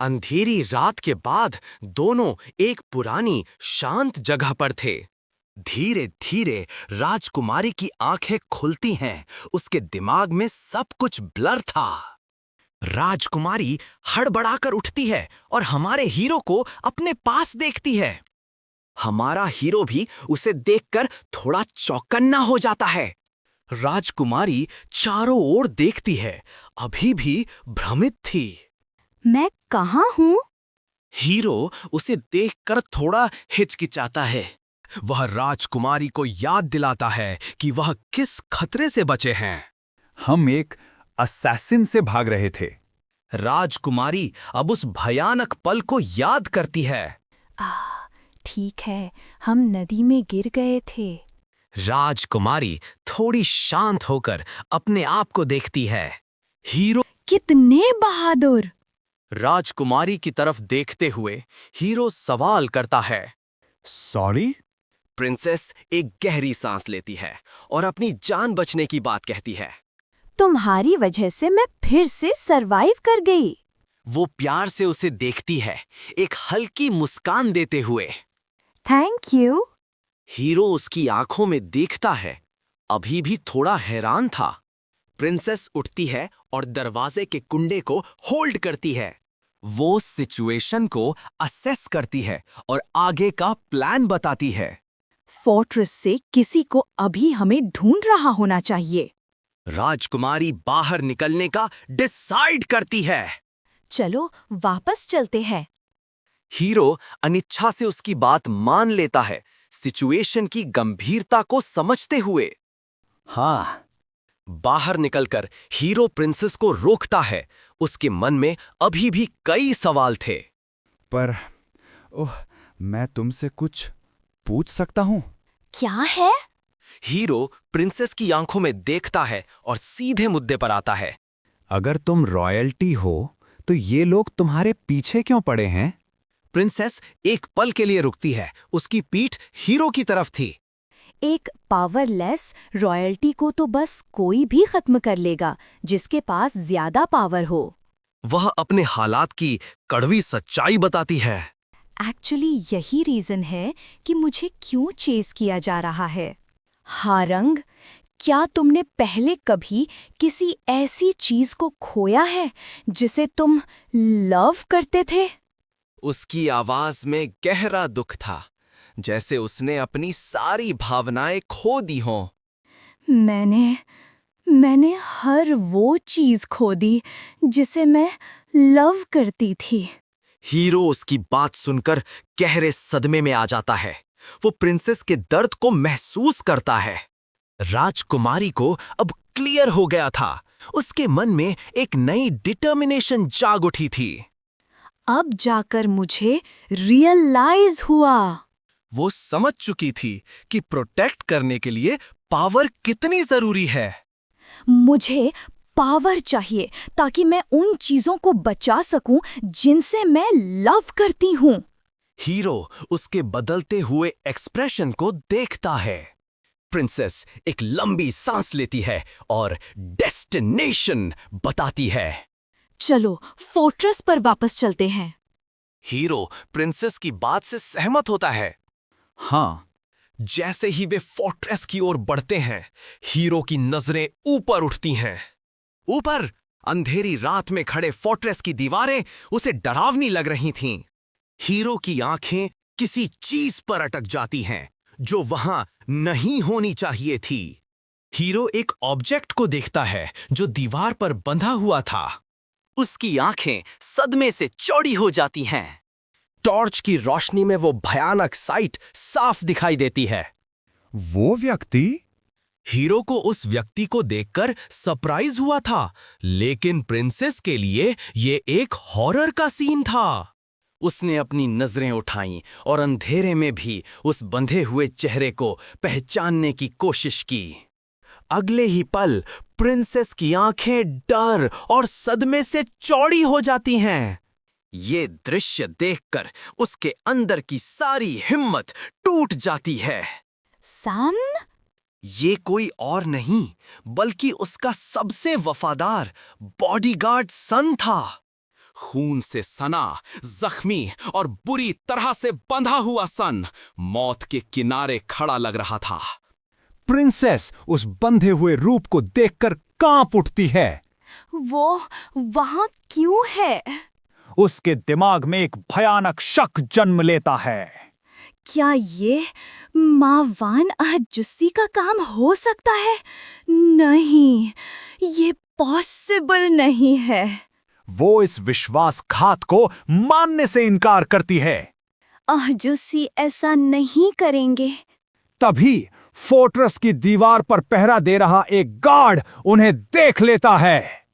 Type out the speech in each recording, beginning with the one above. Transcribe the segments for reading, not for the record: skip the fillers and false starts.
अंधेरी रात के बाद दोनों एक पुरानी शांत जगह पर थे। धीरे धीरे राजकुमारी की आंखें खुलती हैं। उसके दिमाग में सब कुछ ब्लर था। राजकुमारी हड़बड़ाकर उठती है और हमारे हीरो को अपने पास देखती है। हमारा हीरो भी उसे देखकर थोड़ा चौकन्ना हो जाता है। राजकुमारी चारों ओर देखती है, अभी भी भ्रमित थी। मैं कहाँ हूँ? हीरो उसे देखकर थोड़ा हिचकिचाता है। वह राजकुमारी को याद दिलाता है कि वह किस खतरे से बचे हैं। हम एक असैसिन से भाग रहे थे। राजकुमारी अब उस भयानक पल को याद करती है। ठीक है, हम नदी में गिर गए थे। राजकुमारी थोड़ी शांत होकर अपने आप को देखती है। हीरो कितने बहादुर! राजकुमारी की तरफ देखते हुए हीरो सवाल करता है। सॉरी? प्रिंसेस एक गहरी सांस लेती है और अपनी जान बचने की बात कहती है। तुम्हारी वजह से मैं फिर से सरवाइव कर गई। वो प्यार से उसे देखती है, एक हल्की मुस्कान देते हुए। Thank you. हीरो उसकी आंखों में देखता है, अभी भी थोड़ा हैरान था। प्रिंसेस उठती है और दरवाजे के कुंडे को होल्ड करती है। वो सिचुएशन को असेस करती है और आगे का प्लान बताती है। फोर्ट्रेस से किसी को अभी हमें ढूंढ रहा होना चाहिए। राजकुमारी बाहर निकलने का डिसाइड करती है। चलो वापस चलते हैं। हीरो अनिच्छा से उसकी बात मान लेता है, सिचुएशन की गंभीरता को समझते हुए। हाँ। बाहर निकलकर हीरो प्रिंसेस को रोकता है। उसके मन में अभी भी कई सवाल थे। पर मैं तुमसे कुछ पूछ सकता हूँ? क्या है? हीरो प्रिंसेस की आंखों में देखता है और सीधे मुद्दे पर आता है। अगर तुम रॉयल्टी हो तो ये लोग तुम्हारे पीछे क्यों पड़े हैं? प्रिंसेस एक पल के लिए रुकती है, उसकी पीठ हीरो की तरफ थी। एक पावरलेस रॉयल्टी को तो बस कोई भी खत्म कर लेगा जिसके पास ज्यादा पावर हो। वह अपने हालात की कड़वी सच्चाई बताती है। एक्चुअली यही रीजन है कि मुझे क्यों चेस किया जा रहा है। हारंग, क्या तुमने पहले कभी किसी ऐसी चीज को खोया है जिसे तुम लव करते थे? उसकी आवाज में गहरा दुख था, जैसे उसने अपनी सारी भावनाएं खो दी हों। मैंने हर वो चीज खो दी जिसे मैं लव करती थी। हीरो उसकी बात सुनकर गहरे सदमे में आ जाता है। वो प्रिंसेस के दर्द को महसूस करता है। राजकुमारी को अब क्लियर हो गया था। उसके मन में एक नई डिटर्मिनेशन जाग उठी थी। अब जाकर मुझे रियलाइज हुआ। वो समझ चुकी थी कि प्रोटेक्ट करने के लिए पावर कितनी जरूरी है। मुझे पावर चाहिए ताकि मैं उन चीजों को बचा सकूं जिनसे मैं लव करती हूं। हीरो उसके बदलते हुए एक्सप्रेशन को देखता है। प्रिंसेस एक लंबी सांस लेती है और डेस्टिनेशन बताती है। चलो फोर्ट्रेस पर वापस चलते हैं। हीरो प्रिंसेस की बात से सहमत होता है। हाँ। जैसे ही वे फोर्ट्रेस की ओर बढ़ते हैं, हीरो की नजरें ऊपर उठती हैं। ऊपर अंधेरी रात में खड़े फोर्ट्रेस की दीवारें उसे डरावनी लग रही थीं। हीरो की आंखें किसी चीज पर अटक जाती हैं जो वहां नहीं होनी चाहिए थी। हीरो एक ऑब्जेक्ट को देखता है जो दीवार पर बंधा हुआ था। उसकी आंखें सदमे से चौड़ी हो जाती हैं। टॉर्च की रोशनी में वो भयानक साइट साफ दिखाई देती है। वो व्यक्ति? हीरो को उस व्यक्ति को देखकर सरप्राइज हुआ था, लेकिन प्रिंसेस के लिए ये एक हॉरर का सीन था। उसने अपनी नजरें उठाईं और अंधेरे में भी उस बंधे हुए चेहरे को पहचानने की कोशिश की। अगले ही पल प्रिंसेस की आंखें डर और सदमे से चौड़ी हो जाती हैं। ये दृश्य देखकर उसके अंदर की सारी हिम्मत टूट जाती है। सन? ये कोई और नहीं बल्कि उसका सबसे वफादार बॉडीगार्ड सन था। खून से सना, जख्मी और बुरी तरह से बंधा हुआ सन मौत के किनारे खड़ा लग रहा था। प्रिंसेस उस बंधे हुए रूप को देखकर कांप उठती है। वो वहां क्यों है? उसके दिमाग में एक भयानक शक जन्म लेता है। क्या ये माँ वान जुस्सी का काम हो सकता है? नहीं, ये पॉसिबल नहीं है। वो इस विश्वासघात को मानने से इनकार करती है। जुस्सी ऐसा नहीं करेंगे। तभी फोर्ट्रेस की दीवार पर पहरा दे रहा एक गार्ड उन्हें देख लेता है।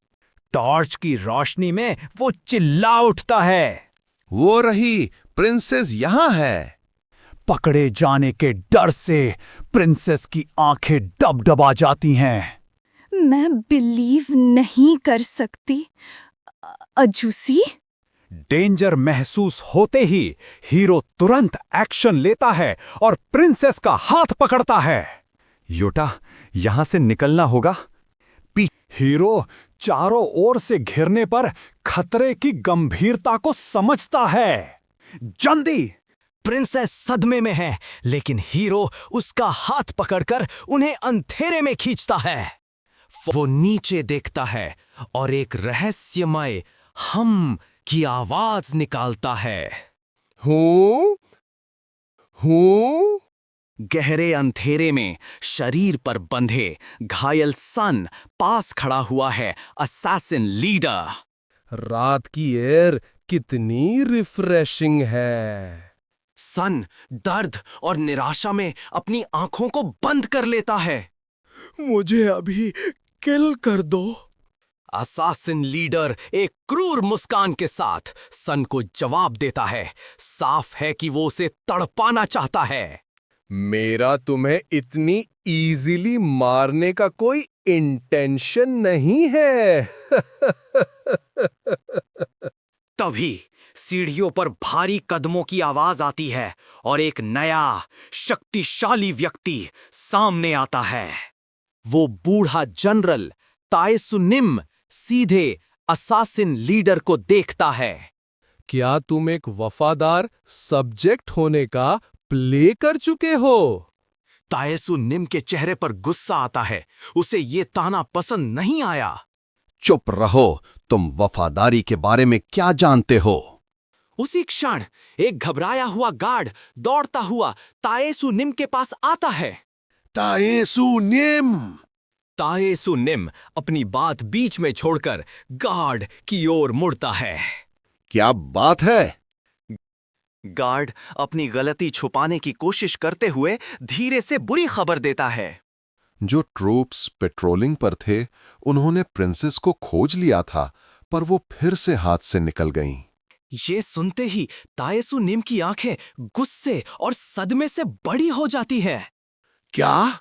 टॉर्च की रोशनी में वो चिल्ला उठता है। वो रही, प्रिंसेस यहाँ है। पकड़े जाने के डर से प्रिंसेस की आंखें डबडबा जाती हैं। मैं बिलीव नहीं कर सकती। जुस्सी? डेंजर महसूस होते ही हीरो तुरंत एक्शन लेता है और प्रिंसेस का हाथ पकड़ता है। योटा, यहां से निकलना होगा। हीरो चारों ओर से घिरने पर खतरे की गंभीरता को समझता है। जल्दी! प्रिंसेस सदमे में है, लेकिन हीरो उसका हाथ पकड़कर उन्हें अंधेरे में खींचता है। वो नीचे देखता है और एक रहस्यमय हम की आवाज निकालता है। हूँ? गहरे अंधेरे में शरीर पर बंधे घायल सन पास खड़ा हुआ है असैसिन लीडर। रात की एयर कितनी रिफ्रेशिंग है। सन दर्द और निराशा में अपनी आंखों को बंद कर लेता है। मुझे अभी किल कर दो। असैसिन लीडर एक क्रूर मुस्कान के साथ सन को जवाब देता है। साफ है कि वो उसे तड़पाना चाहता है। मेरा तुम्हें इतनी इजीली मारने का कोई इंटेंशन नहीं है। तभी सीढ़ियों पर भारी कदमों की आवाज आती है और एक नया शक्तिशाली व्यक्ति सामने आता है। वो बूढ़ा जनरल ताएसुनिम सीधे असैसिन लीडर को देखता है। क्या तुम एक वफादार सब्जेक्ट होने का प्ले कर चुके हो? ताएसुनिम के चेहरे पर गुस्सा आता है। उसे ये ताना पसंद नहीं आया। चुप रहो, तुम वफादारी के बारे में क्या जानते हो? उसी क्षण एक घबराया हुआ गार्ड दौड़ता हुआ ताएसुनिम के पास आता है। ताएसुनिम! ताएसुनिम अपनी बात बीच में छोड़कर गार्ड की ओर मुड़ता है। क्या बात है? गार्ड अपनी गलती छुपाने की कोशिश करते हुए धीरे से बुरी खबर देता है। जो ट्रूप्स पेट्रोलिंग पर थे उन्होंने प्रिंसेस को खोज लिया था, पर वो फिर से हाथ से निकल गईं। ये सुनते ही ताएसुनिम की आंखें गुस्से और सदमे से बड़ी हो जाती है। क्या?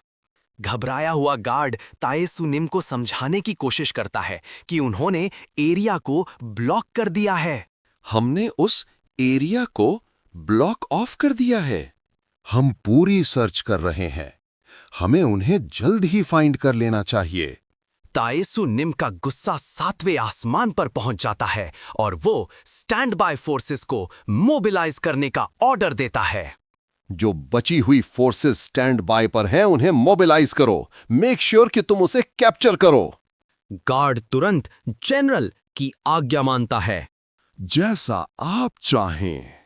घबराया हुआ गार्ड ताएसुनिम को समझाने की कोशिश करता है कि उन्होंने एरिया को ब्लॉक कर दिया है। हमने उस एरिया को ब्लॉक ऑफ कर दिया है। हम पूरी सर्च कर रहे हैं। हमें उन्हें जल्द ही फाइंड कर लेना चाहिए। ताएसुनिम का गुस्सा 7वें आसमान पर पहुंच जाता है और वो स्टैंड बाय फोर्सेस को मोबिलाइज करने का ऑर्डर देता है। जो बची हुई फोर्सेस स्टैंड बाय पर हैं उन्हें मोबिलाइज करो। मेक श्योर कि तुम उसे कैप्चर करो। गार्ड तुरंत जनरल की आज्ञा मानता है। जैसा आप चाहें।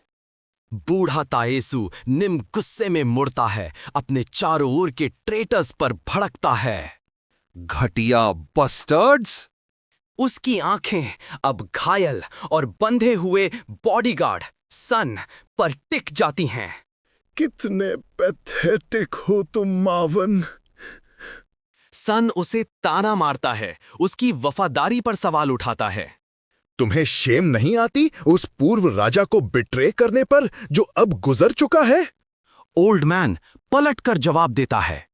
बूढ़ा ताएसुनिम गुस्से में मुड़ता है, अपने चारों ओर के ट्रेटर्स पर भड़कता है। घटिया बस्टर्ड्स! उसकी आंखें अब घायल और बंधे हुए बॉडीगार्ड सन पर टिक जाती हैं। कितने पैथेटिक हो तुम, मावन। सन उसे ताना मारता है, उसकी वफादारी पर सवाल उठाता है। तुम्हें शेम नहीं आती उस पूर्व राजा को बिट्रे करने पर जो अब गुजर चुका है? ओल्ड मैन पलटकर जवाब देता है।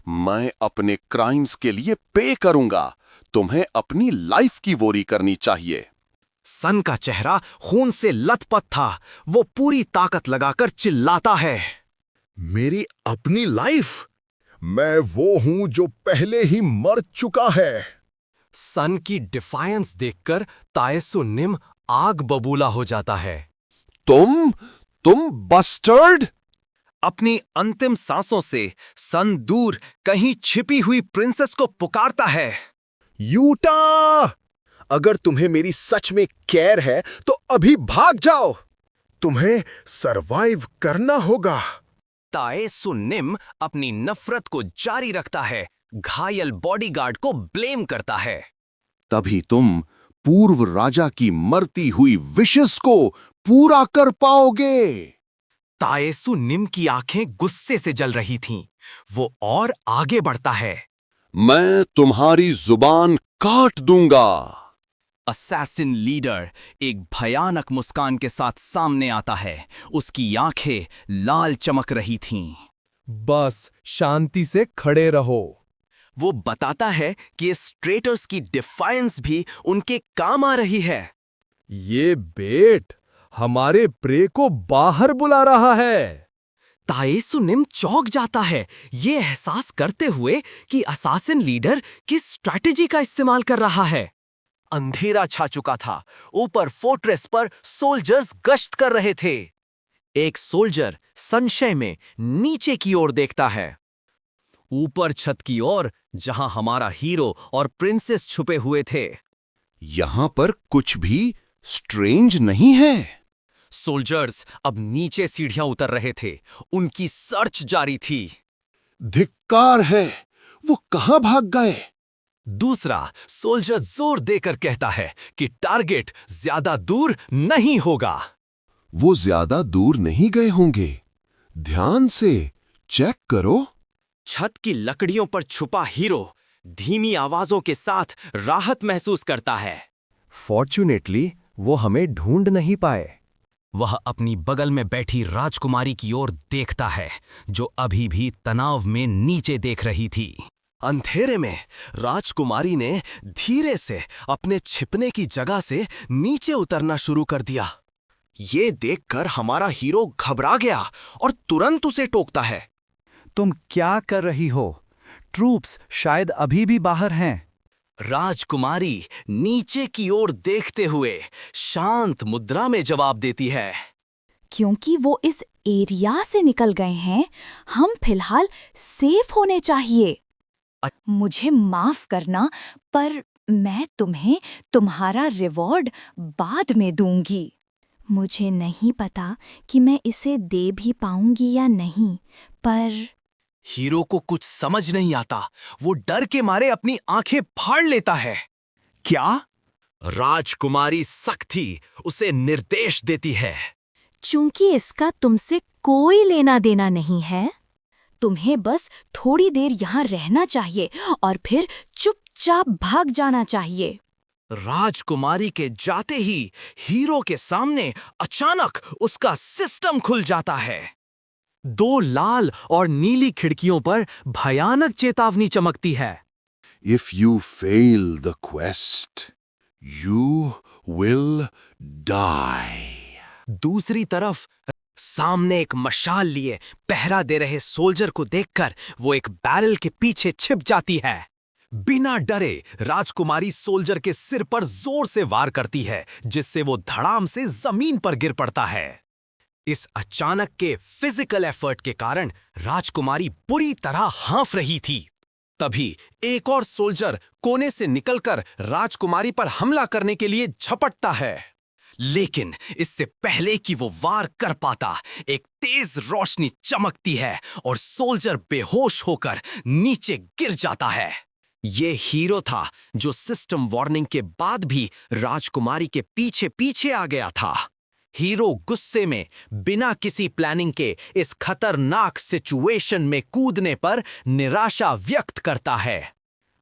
मैं अपने क्राइम्स के लिए पे करूंगा। तुम्हें अपनी लाइफ की वोरी करनी चाहिए। सन का चेहरा खून से लथपथ था। वो पूरी ताकत लगाकर चिल्लाता है। मेरी अपनी लाइफ? मैं वो हूं जो पहले ही मर चुका है। सन की डिफायंस देखकर ताएसुनिम आग बबूला हो जाता है। तुम बस्टर्ड! अपनी अंतिम सांसों से सन दूर कहीं छिपी हुई प्रिंसेस को पुकारता है। यूटा, अगर तुम्हें मेरी सच में केयर है तो अभी भाग जाओ। तुम्हें सरवाइव करना होगा। ताएसु निम अपनी नफरत को जारी रखता है, घायल बॉडीगार्ड को ब्लेम करता है। तभी तुम पूर्व राजा की मरती हुई विशेस को पूरा कर पाओगे। ताएसु निम की आंखें गुस्से से जल रही थीं। वो और आगे बढ़ता है। मैं तुम्हारी जुबान काट दूंगा। असैसिन लीडर एक भयानक मुस्कान के साथ सामने आता है। उसकी आंखें लाल चमक रही थीं। बस शांति से खड़े रहो। वो बताता है कि इस ट्रेटर्स की डिफायंस भी उनके काम आ रही है। ये बेट हमारे प्रे को बाहर बुला रहा है। ताएसु निम चौंक जाता है, ये एहसास करते हुए कि असासिन लीडर किस स्ट्रैटेजी का इस्तेमाल कर रहा है। अंधेरा छा चुका था। ऊपर फोर्ट्रेस पर सोल्जर्स गश्त कर रहे थे। एक सोल्जर संशय में नीचे की ओर देखता है। ऊपर छत की ओर, जहां हमारा हीरो और प्रिंसेस छुपे हुए थे। यहां पर कुछ भी स्ट्रेंज नहीं है। सोल्जर्स अब नीचे सीढ़ियां उतर रहे थे। उनकी सर्च जारी थी। धिक्कार है, वो कहां भाग गए? दूसरा सोल्जर जोर देकर कहता है कि टारगेट ज्यादा दूर नहीं होगा। वो ज्यादा दूर नहीं गए होंगे। ध्यान से चेक करो। छत की लकड़ियों पर छुपा हीरो धीमी आवाजों के साथ राहत महसूस करता है। फॉर्चुनेटली वो हमें ढूंढ नहीं पाए। वह अपनी बगल में बैठी राजकुमारी की ओर देखता है, जो अभी भी तनाव में नीचे देख रही थी। अंधेरे में राजकुमारी ने धीरे से अपने छिपने की जगह से नीचे उतरना शुरू कर दिया। ये देखकर हमारा हीरो घबरा गया और तुरंत उसे टोकता है। तुम क्या कर रही हो? ट्रूप्स शायद अभी भी बाहर हैं। राजकुमारी नीचे की ओर देखते हुए शांत मुद्रा में जवाब देती है। क्योंकि वो इस एरिया से निकल गए हैं, हम फिलहाल सेफ होने चाहिए। मुझे माफ करना, पर मैं तुम्हें तुम्हारा रिवॉर्ड बाद में दूंगी। मुझे नहीं पता कि मैं इसे दे भी पाऊंगी या नहीं, पर हीरो को कुछ समझ नहीं आता। वो डर के मारे अपनी आंखें फाड़ लेता है। क्या? राजकुमारी सख्ती उसे निर्देश देती है। चूंकि इसका तुमसे कोई लेना देना नहीं है, तुम्हें बस थोड़ी देर यहाँ रहना चाहिए और फिर चुपचाप भाग जाना चाहिए। राजकुमारी के जाते ही हीरो के सामने अचानक उसका सिस्टम खुल जाता है। 2 लाल और नीली खिड़कियों पर भयानक चेतावनी चमकती है। If you fail the quest, you will die. दूसरी तरफ सामने एक मशाल लिए पहरा दे रहे सोल्जर को देखकर वो एक बैरल के पीछे छिप जाती है। बिना डरे राजकुमारी सोल्जर के सिर पर जोर से वार करती है, जिससे वो धड़ाम से जमीन पर गिर पड़ता है। इस अचानक के फिजिकल एफर्ट के कारण राजकुमारी बुरी तरह हाँफ रही थी। तभी एक और सोल्जर कोने से निकलकर राजकुमारी पर हमला करने के लिए झपटता है, लेकिन इससे पहले कि वो वार कर पाता, एक तेज रोशनी चमकती है और सोल्जर बेहोश होकर नीचे गिर जाता है। ये हीरो था जो सिस्टम वार्निंग के बाद भी राजकुमारी के पीछे पीछे आ गया था। हीरो गुस्से में बिना किसी प्लानिंग के इस खतरनाक सिचुएशन में कूदने पर निराशा व्यक्त करता है।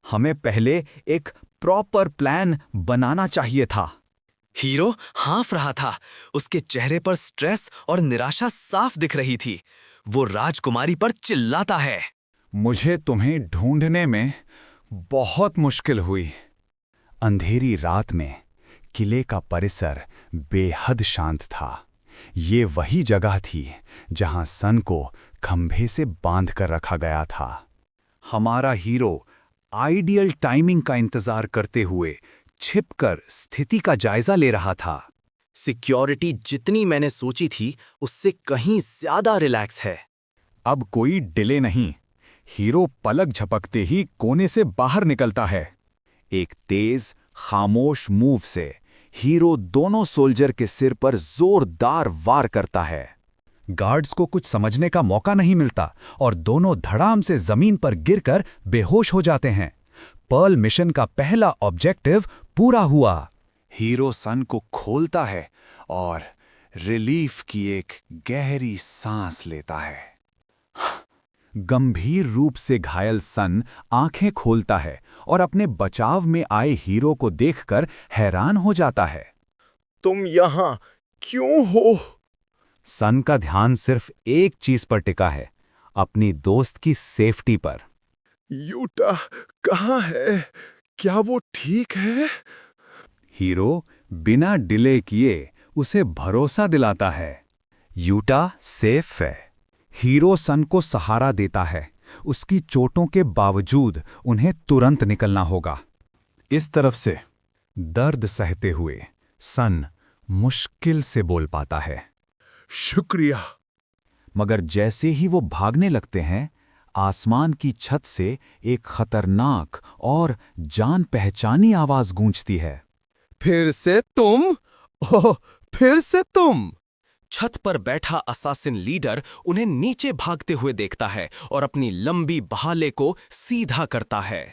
हमें पहले एक प्रॉपर प्लान बनाना चाहिए था। हीरो हाँफ रहा था। उसके चेहरे पर स्ट्रेस और निराशा साफ दिख रही थी। वो राजकुमारी पर चिल्लाता है, मुझे तुम्हें ढूंढने में बहुत मुश्किल हुई। अंधेरी रात में किले का परिसर बेहद शांत था। ये वही जगह थी जहां सन को खंभे से बांध कर रखा गया था। हमारा हीरो आइडियल टाइमिंग का इंतजार करते हुए छिपकर स्थिति का जायजा ले रहा था। सिक्योरिटी जितनी मैंने सोची थी उससे कहीं ज्यादा रिलैक्स है। अब कोई डिले नहीं। हीरो पलक झपकते ही कोने से बाहर निकलता है। एक तेज, खामोश मूव से हीरो दोनों सोल्जर के सिर पर जोरदार वार करता है। गार्ड्स को कुछ समझने का मौका नहीं मिलता और दोनों धड़ाम से जमीन पर गिरकर बेहोश हो जाते हैं। पर्ल मिशन का पहला ऑब्जेक्टिव पूरा हुआ। हीरो सन को खोलता है और रिलीफ की एक गहरी सांस लेता है। गंभीर रूप से घायल सन आंखें खोलता है और अपने बचाव में आए हीरो को देखकर हैरान हो जाता है। तुम यहां क्यों हो? सन का ध्यान सिर्फ एक चीज पर टिका है, अपनी दोस्त की सेफ्टी पर। यूटा कहाँ है? क्या वो ठीक है? हीरो बिना डिले किए उसे भरोसा दिलाता है। यूटा सेफ है। हीरो सन को सहारा देता है। उसकी चोटों के बावजूद उन्हें तुरंत निकलना होगा। इस तरफ से दर्द सहते हुए सन मुश्किल से बोल पाता है, शुक्रिया। मगर जैसे ही वो भागने लगते हैं, आसमान की छत से एक खतरनाक और जान पहचानी आवाज गूंजती है। फिर से तुम? ओह, फिर से तुम? छत पर बैठा असासिन लीडर उन्हें नीचे भागते हुए देखता है और अपनी लंबी भाले को सीधा करता है।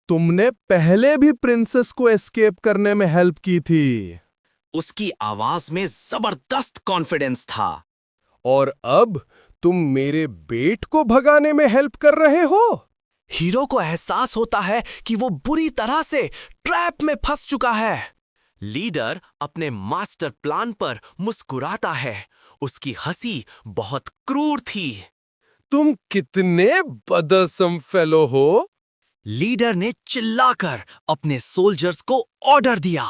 तुमने पहले भी प्रिंसेस को एस्केप करने में हेल्प की थी। उसकी आवाज में जबरदस्त कॉन्फिडेंस था। और अब तुम मेरे बेट को भगाने में हेल्प कर रहे हो? हीरो को एहसास होता है कि वो बुरी तरह से ट्रैप में फंस चुका है। लीडर अपने मास्टर प्लान पर मुस्कुराता है। उसकी हंसी बहुत क्रूर थी। तुम कितने बदसम फेलो हो। लीडर ने चिल्लाकर अपने सोल्जर्स को ऑर्डर दिया।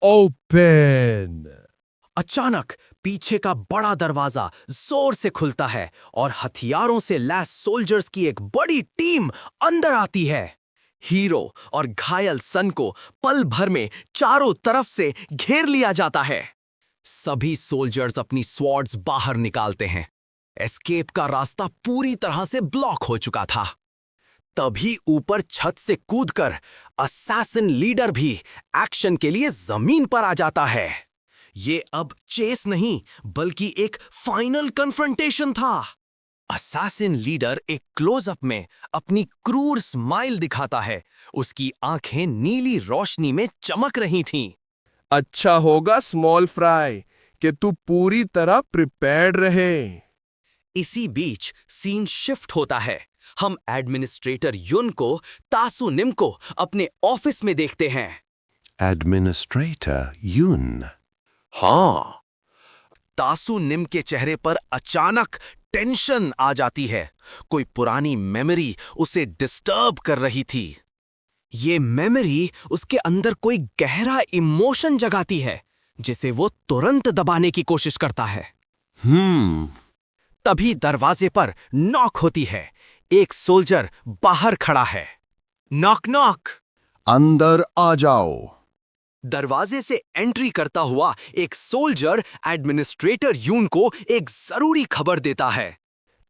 ओपन। अचानक पीछे का बड़ा दरवाजा जोर से खुलता है और हथियारों से लैस सोल्जर्स की एक बड़ी टीम अंदर आती है। हीरो और घायल सन को पल भर में चारों तरफ से घेर लिया जाता है। सभी सोल्जर्स अपनी स्वॉर्ड्स बाहर निकालते हैं। एस्केप का रास्ता पूरी तरह से ब्लॉक हो चुका था। तभी ऊपर छत से कूदकर असैसिन लीडर भी एक्शन के लिए जमीन पर आ जाता है। ये अब चेस नहीं बल्कि एक फाइनल कन्फ्रंटेशन था। असैसिन लीडर एक क्लोजअप में अपनी क्रूर स्माइल दिखाता है। उसकी आंखें नीली रोशनी में चमक रही थीं। अच्छा होगा स्मॉल फ्राई कि तू पूरी तरह प्रिपेयर्ड रहे। इसी बीच सीन शिफ्ट होता है। हम एडमिनिस्ट्रेटर युन को तासु निम को अपने ऑफिस में देखते हैं। एडमिनिस्ट्रेटर यून। हाँ, तासु निम के चेहरे पर अचानक टेंशन आ जाती है। कोई पुरानी मेमोरी उसे डिस्टर्ब कर रही थी। ये मेमोरी उसके अंदर कोई गहरा इमोशन जगाती है जिसे वो तुरंत दबाने की कोशिश करता है। तभी दरवाजे पर नॉक होती है। एक सोल्जर बाहर खड़ा है। Knock knock. अंदर आ जाओ। दरवाजे से एंट्री करता हुआ एक सोल्जर एडमिनिस्ट्रेटर यून को एक जरूरी खबर देता है।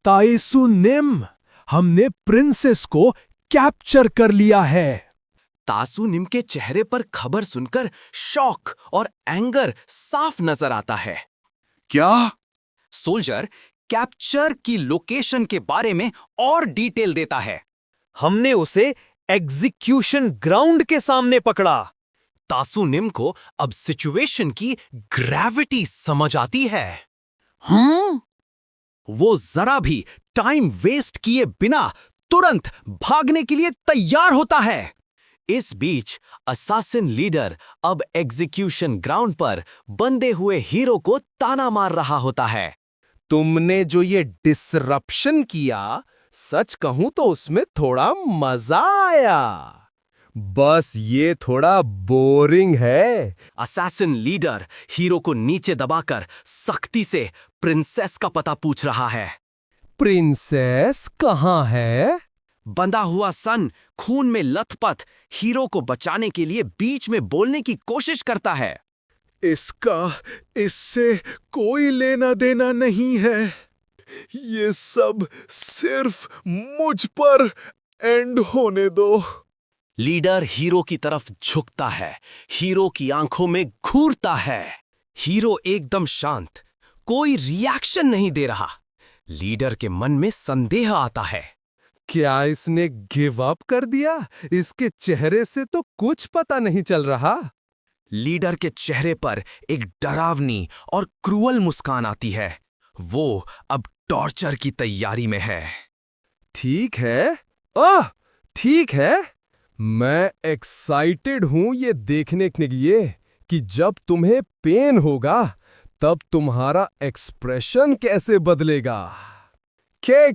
ताइसु निम, हमने प्रिंसेस को कैप्चर कर लिया है। तासु निम के चेहरे पर खबर सुनकर शॉक और एंगर साफ नजर आता है। क्या? सोल्जर कैप्चर की लोकेशन के बारे में और डिटेल देता है। हमने उसे एग्जीक्यूशन ग्राउंड के सामने पकड़ा। तासु निम को अब सिचुएशन की ग्रेविटी समझ आती है। वो जरा भी टाइम वेस्ट किए बिना तुरंत भागने के लिए तैयार होता है। इस बीच असैसिन लीडर अब एग्जीक्यूशन ग्राउंड पर बंधे हुए हीरो को ताना मार रहा होता है। तुमने जो ये डिसरप्शन किया, सच कहूं तो उसमें थोड़ा मजा आया। बस ये थोड़ा बोरिंग है। असैसिन लीडर हीरो को नीचे दबाकर सख्ती से प्रिंसेस का पता पूछ रहा है। प्रिंसेस कहाँ है? बंधा हुआ सन खून में लथपथ हीरो को बचाने के लिए बीच में बोलने की कोशिश करता है। इसका इससे कोई लेना देना नहीं है। ये सब सिर्फ मुझ पर एंड होने दो। लीडर हीरो की तरफ झुकता है, हीरो की आंखों में घूरता है। हीरो एकदम शांत, कोई रिएक्शन नहीं दे रहा। लीडर के मन में संदेह आता है। क्या इसने गिव अप कर दिया? इसके चेहरे से तो कुछ पता नहीं चल रहा। लीडर के चेहरे पर एक डरावनी और क्रूअल मुस्कान आती है। वो अब टॉर्चर की तैयारी में है। ठीक है, ठीक है। मैं एक्साइटेड हूं ये देखने के लिए कि जब तुम्हें पेन होगा तब तुम्हारा एक्सप्रेशन कैसे बदलेगा। के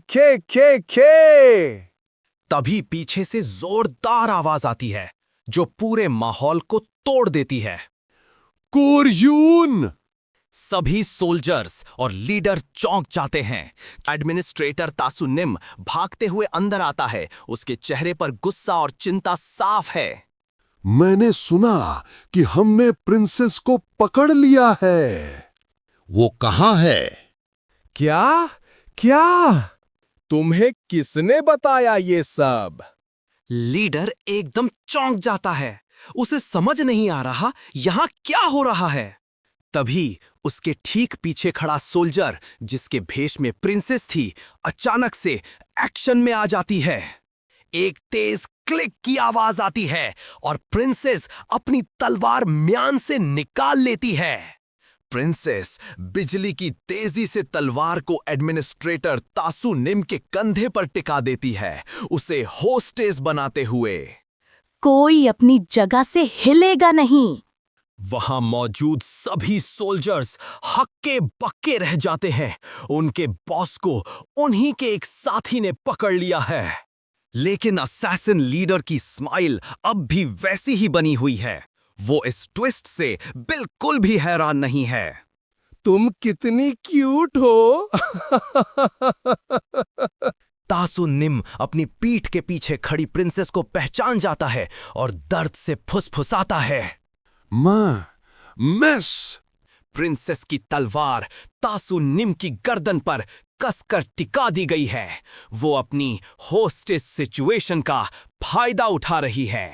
तभी पीछे से जोरदार आवाज आती है जो पूरे माहौल को तोड़ देती है। कोरयून! सभी सोल्जर्स और लीडर चौंक जाते हैं। एडमिनिस्ट्रेटर तासु निम भागते हुए अंदर आता है। उसके चेहरे पर गुस्सा और चिंता साफ है। मैंने सुना कि हमने प्रिंसेस को पकड़ लिया है। वो कहाँ है? क्या? तुम्हें किसने बताया ये सब? लीडर एकदम चौंक जाता है। उसे समझ नहीं आ रहा यहां क्या हो रहा है। तभी उसके ठीक पीछे खड़ा सोल्जर, जिसके भेष में प्रिंसेस थी, अचानक से एक्शन में आ जाती है। एक तेज क्लिक की आवाज आती है और प्रिंसेस अपनी तलवार म्यान से निकाल लेती है। प्रिंसेस बिजली की तेजी से तलवार को एडमिनिस्ट्रेटर तासु निम के कंधे पर टिका देती है, उसे होस्टेस बनाते हुए। कोई अपनी जगह से हिलेगा नहीं। वहां मौजूद सभी सोल्जर्स हक्के बक्के रह जाते हैं। उनके बॉस को उन्हीं के एक साथी ने पकड़ लिया है। लेकिन असैसिन लीडर की स्माइल अब भी वैसी ही बनी हुई है। वो इस ट्विस्ट से बिल्कुल भी हैरान नहीं है। तुम कितनी क्यूट हो। तासु निम अपनी पीठ के पीछे खड़ी प्रिंसेस को पहचान जाता है और दर्द से फुसफुसाता है। मिस! प्रिंसेस की तलवार तासु निम की गर्दन पर कसकर टिका दी गई है। वो अपनी होस्टेस सिचुएशन का फायदा उठा रही है।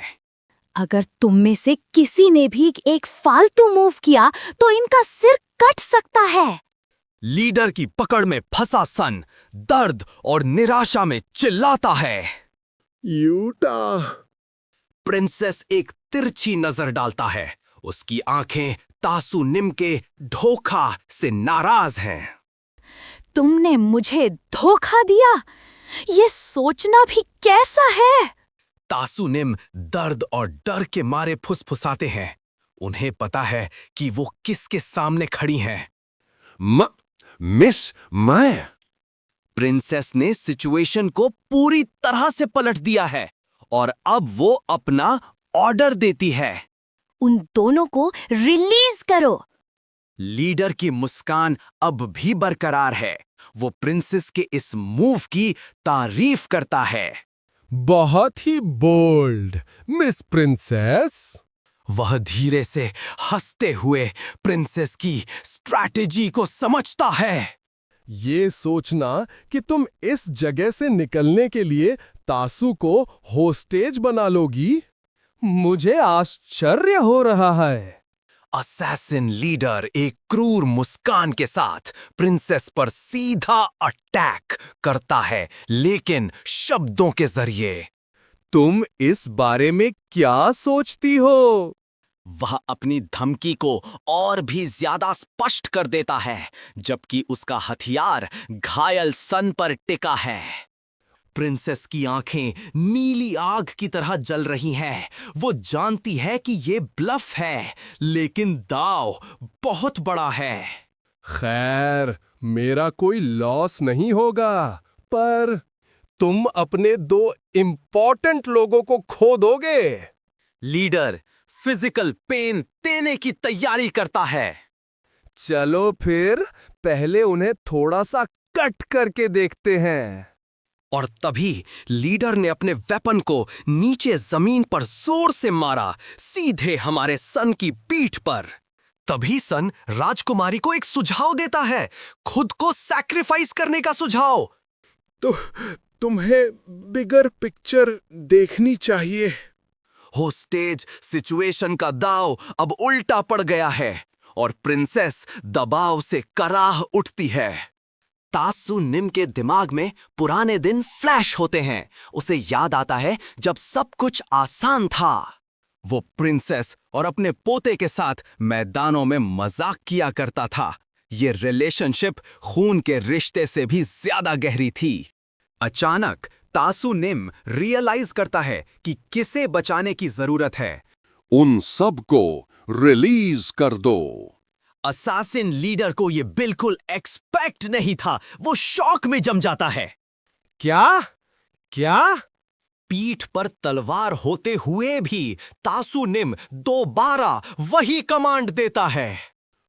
अगर तुम में से किसी ने भी एक फालतू मूव किया तो इनका सिर कट सकता है। लीडर की पकड़ में फंसा सन दर्द और निराशा में चिल्लाता है। यूटा! प्रिंसेस एक तिरछी नजर डालता है। उसकी आंखें तासु निम के धोखा से नाराज हैं। तुमने मुझे धोखा दिया, ये सोचना भी कैसा है। तासु निम दर्द और डर के मारे फुसफुसाते हैं। उन्हें पता है कि वो किसके सामने खड़ी हैं। मिस, मैं। प्रिंसेस ने सिचुएशन को पूरी तरह से पलट दिया है और अब वो अपना ऑर्डर देती है। उन दोनों को रिलीज करो। लीडर की मुस्कान अब भी बरकरार है। वो प्रिंसेस के इस मूव की तारीफ करता है। बहुत ही बोल्ड, मिस प्रिंसेस। वह धीरे से हंसते हुए प्रिंसेस की स्ट्रैटेजी को समझता है। ये सोचना कि तुम इस जगह से निकलने के लिए तासु को होस्टेज बना लोगी, मुझे आश्चर्य हो रहा है। असैसिन लीडर एक क्रूर मुस्कान के साथ प्रिंसेस पर सीधा अटैक करता है, लेकिन शब्दों के जरिए। तुम इस बारे में क्या सोचती हो? वह अपनी धमकी को और भी ज्यादा स्पष्ट कर देता है, जबकि उसका हथियार घायल सन पर टिका है। प्रिंसेस की आंखें नीली आग की तरह जल रही हैं। वो जानती है कि ये ब्लफ है, लेकिन दाव बहुत बड़ा है। खैर, मेरा कोई लॉस नहीं होगा, पर तुम अपने 2 इंपॉर्टेंट लोगों को खो दोगे। लीडर फिजिकल पेन देने की तैयारी करता है। चलो फिर पहले उन्हें थोड़ा सा कट करके देखते हैं। और तभी लीडर ने अपने वेपन को नीचे जमीन पर जोर से मारा, सीधे हमारे सन की पीठ पर। तभी सन राजकुमारी को एक सुझाव देता है, खुद को सैक्रिफाइस करने का सुझाव। तो तुम्हें बिगर पिक्चर देखनी चाहिए। होस्टेज सिचुएशन का दाव अब उल्टा पड़ गया है और प्रिंसेस दबाव से कराह उठती है। तासु निम के दिमाग में पुराने दिन फ्लैश होते हैं। उसे याद आता है जब सब कुछ आसान था। वो प्रिंसेस और अपने पोते के साथ मैदानों में मजाक किया करता था। ये रिलेशनशिप खून के रिश्ते से भी ज्यादा गहरी थी। अचानक तासु निम रियलाइज करता है कि किसे बचाने की जरूरत है। उन सब को रिलीज कर दो। असासिन लीडर को ये बिल्कुल एक्सपेक्ट नहीं था। वो शॉक में जम जाता है। क्या क्या? पीठ पर तलवार होते हुए भी तासु निम दोबारा वही कमांड देता है।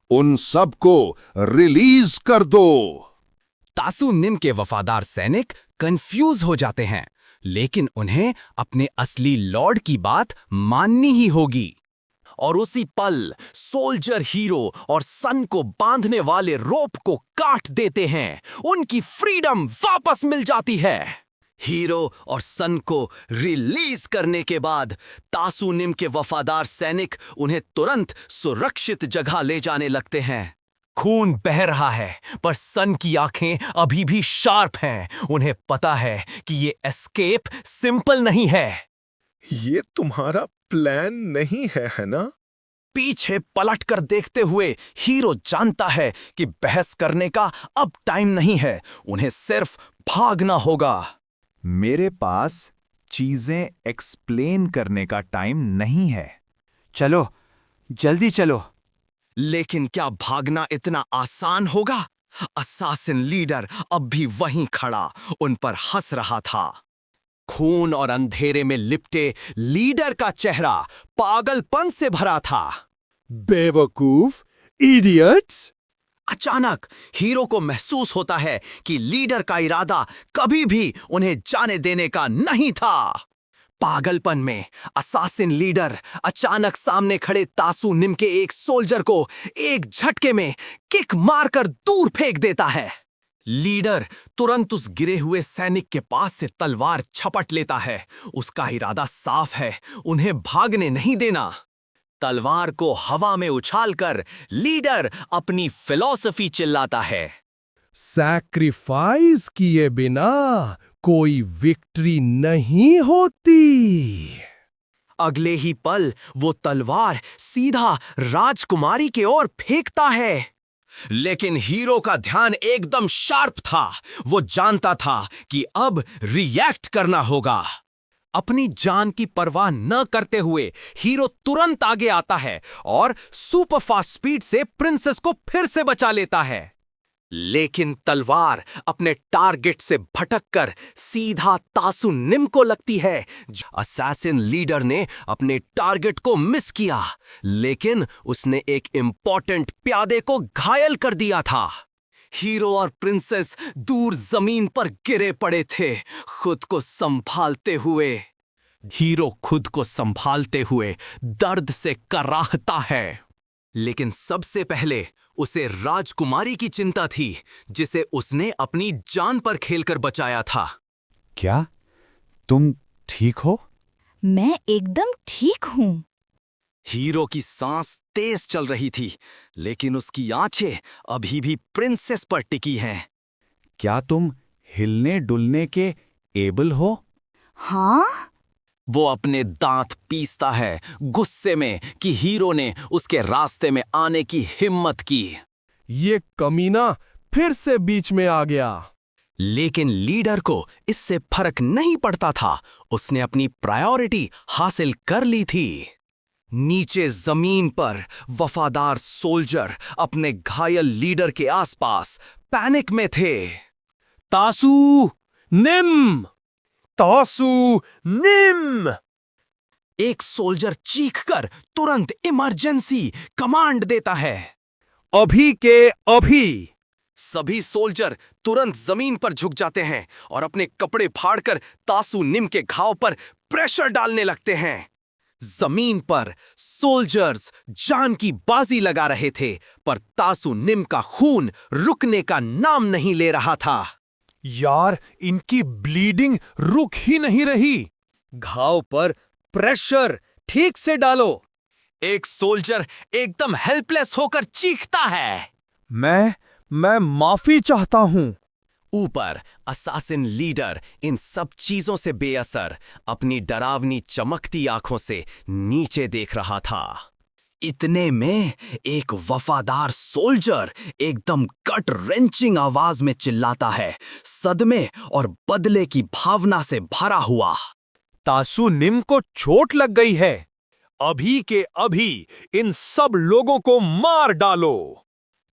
उन सब को रिलीज कर दो। तासु निम के वफादार सैनिक कंफ्यूज हो जाते हैं, लेकिन उन्हें अपने असली लॉर्ड की बात माननी ही होगी। और उसी पल सोल्जर हीरो और सन को बांधने वाले रोप को काट देते हैं। उनकी फ्रीडम वापस मिल जाती है। हीरो और सन को रिलीज करने के बाद तासु निम के वफादार सैनिक उन्हें तुरंत सुरक्षित जगह ले जाने लगते हैं। खून बह रहा है, पर सन की आंखें अभी भी शार्प हैं। उन्हें पता है कि ये एस्केप सिंपल नहीं है। ये तुम्हारा प्लान नहीं है ना? पीछे पलटकर देखते हुए हीरो जानता है कि बहस करने का अब टाइम नहीं है। उन्हें सिर्फ भागना होगा। मेरे पास चीजें एक्सप्लेन करने का टाइम नहीं है। चलो, जल्दी चलो। लेकिन क्या भागना इतना आसान होगा? असासिन लीडर अब भी वहीं खड़ा उन पर हंस रहा था। खून और अंधेरे में लिपटे लीडर का चेहरा पागलपन से भरा था। बेवकूफ, इडियट्स! अचानक हीरो को महसूस होता है कि लीडर का इरादा कभी भी उन्हें जाने देने का नहीं था। पागलपन में असासिन लीडर अचानक सामने खड़े तासु निम के एक सोल्जर को एक झटके में किक मारकर दूर फेंक देता है। लीडर तुरंत उस गिरे हुए सैनिक के पास से तलवार झपट लेता है। उसका इरादा साफ है, उन्हें भागने नहीं देना। तलवार को हवा में उछालकर लीडर अपनी फिलॉसफी चिल्लाता है। सैक्रिफाइस किए बिना कोई विक्ट्री नहीं होती। अगले ही पल वो तलवार सीधा राजकुमारी की ओर फेंकता है। लेकिन हीरो का ध्यान एकदम शार्प था। वो जानता था कि अब रिएक्ट करना होगा। अपनी जान की परवाह न करते हुए हीरो तुरंत आगे आता है और सुपर फास्ट स्पीड से प्रिंसेस को फिर से बचा लेता है। लेकिन तलवार अपने टारगेट से भटककर सीधा तासु निम को लगती है। असैसिन लीडर ने अपने टारगेट को मिस किया, लेकिन उसने एक इंपॉर्टेंट प्यादे को घायल कर दिया था। हीरो और प्रिंसेस दूर जमीन पर गिरे पड़े थे, खुद को संभालते हुए। हीरो खुद को संभालते हुए दर्द से कराहता है। लेकिन सबसे पहले उसे राजकुमारी की चिंता थी, जिसे उसने अपनी जान पर खेलकर बचाया था। क्या तुम ठीक हो? मैं एकदम ठीक हूँ। हीरो की सांस तेज चल रही थी, लेकिन उसकी आंखें अभी भी प्रिंसेस पर टिकी हैं। क्या तुम हिलने डुलने के एबल हो? हाँ? वो अपने दांत पीसता है, गुस्से में कि हीरो ने उसके रास्ते में आने की हिम्मत की। ये कमीना फिर से बीच में आ गया। लेकिन लीडर को इससे फर्क नहीं पड़ता था। उसने अपनी प्रायोरिटी हासिल कर ली थी। नीचे जमीन पर वफादार सोल्जर अपने घायल लीडर के आसपास पैनिक में थे। तासु निम! तासु निम! एक सोल्जर चीखकर तुरंत इमरजेंसी कमांड देता है। अभी के अभी! सभी सोल्जर तुरंत जमीन पर झुक जाते हैं और अपने कपड़े फाड़कर तासु निम के घाव पर प्रेशर डालने लगते हैं। जमीन पर सोल्जर्स जान की बाजी लगा रहे थे, पर तासु निम का खून रुकने का नाम नहीं ले रहा था। यार, इनकी ब्लीडिंग रुक ही नहीं रही। घाव पर प्रेशर ठीक से डालो। एक सोल्जर एकदम हेल्पलेस होकर चीखता है। मैं माफी चाहता हूं। ऊपर असासिन लीडर इन सब चीजों से बेअसर अपनी डरावनी चमकती आंखों से नीचे देख रहा था। इतने में एक वफादार सोल्जर एकदम गट रेंचिंग आवाज में चिल्लाता है, सदमे और बदले की भावना से भरा हुआ। तासु निम को चोट लग गई है। अभी के अभी इन सब लोगों को मार डालो।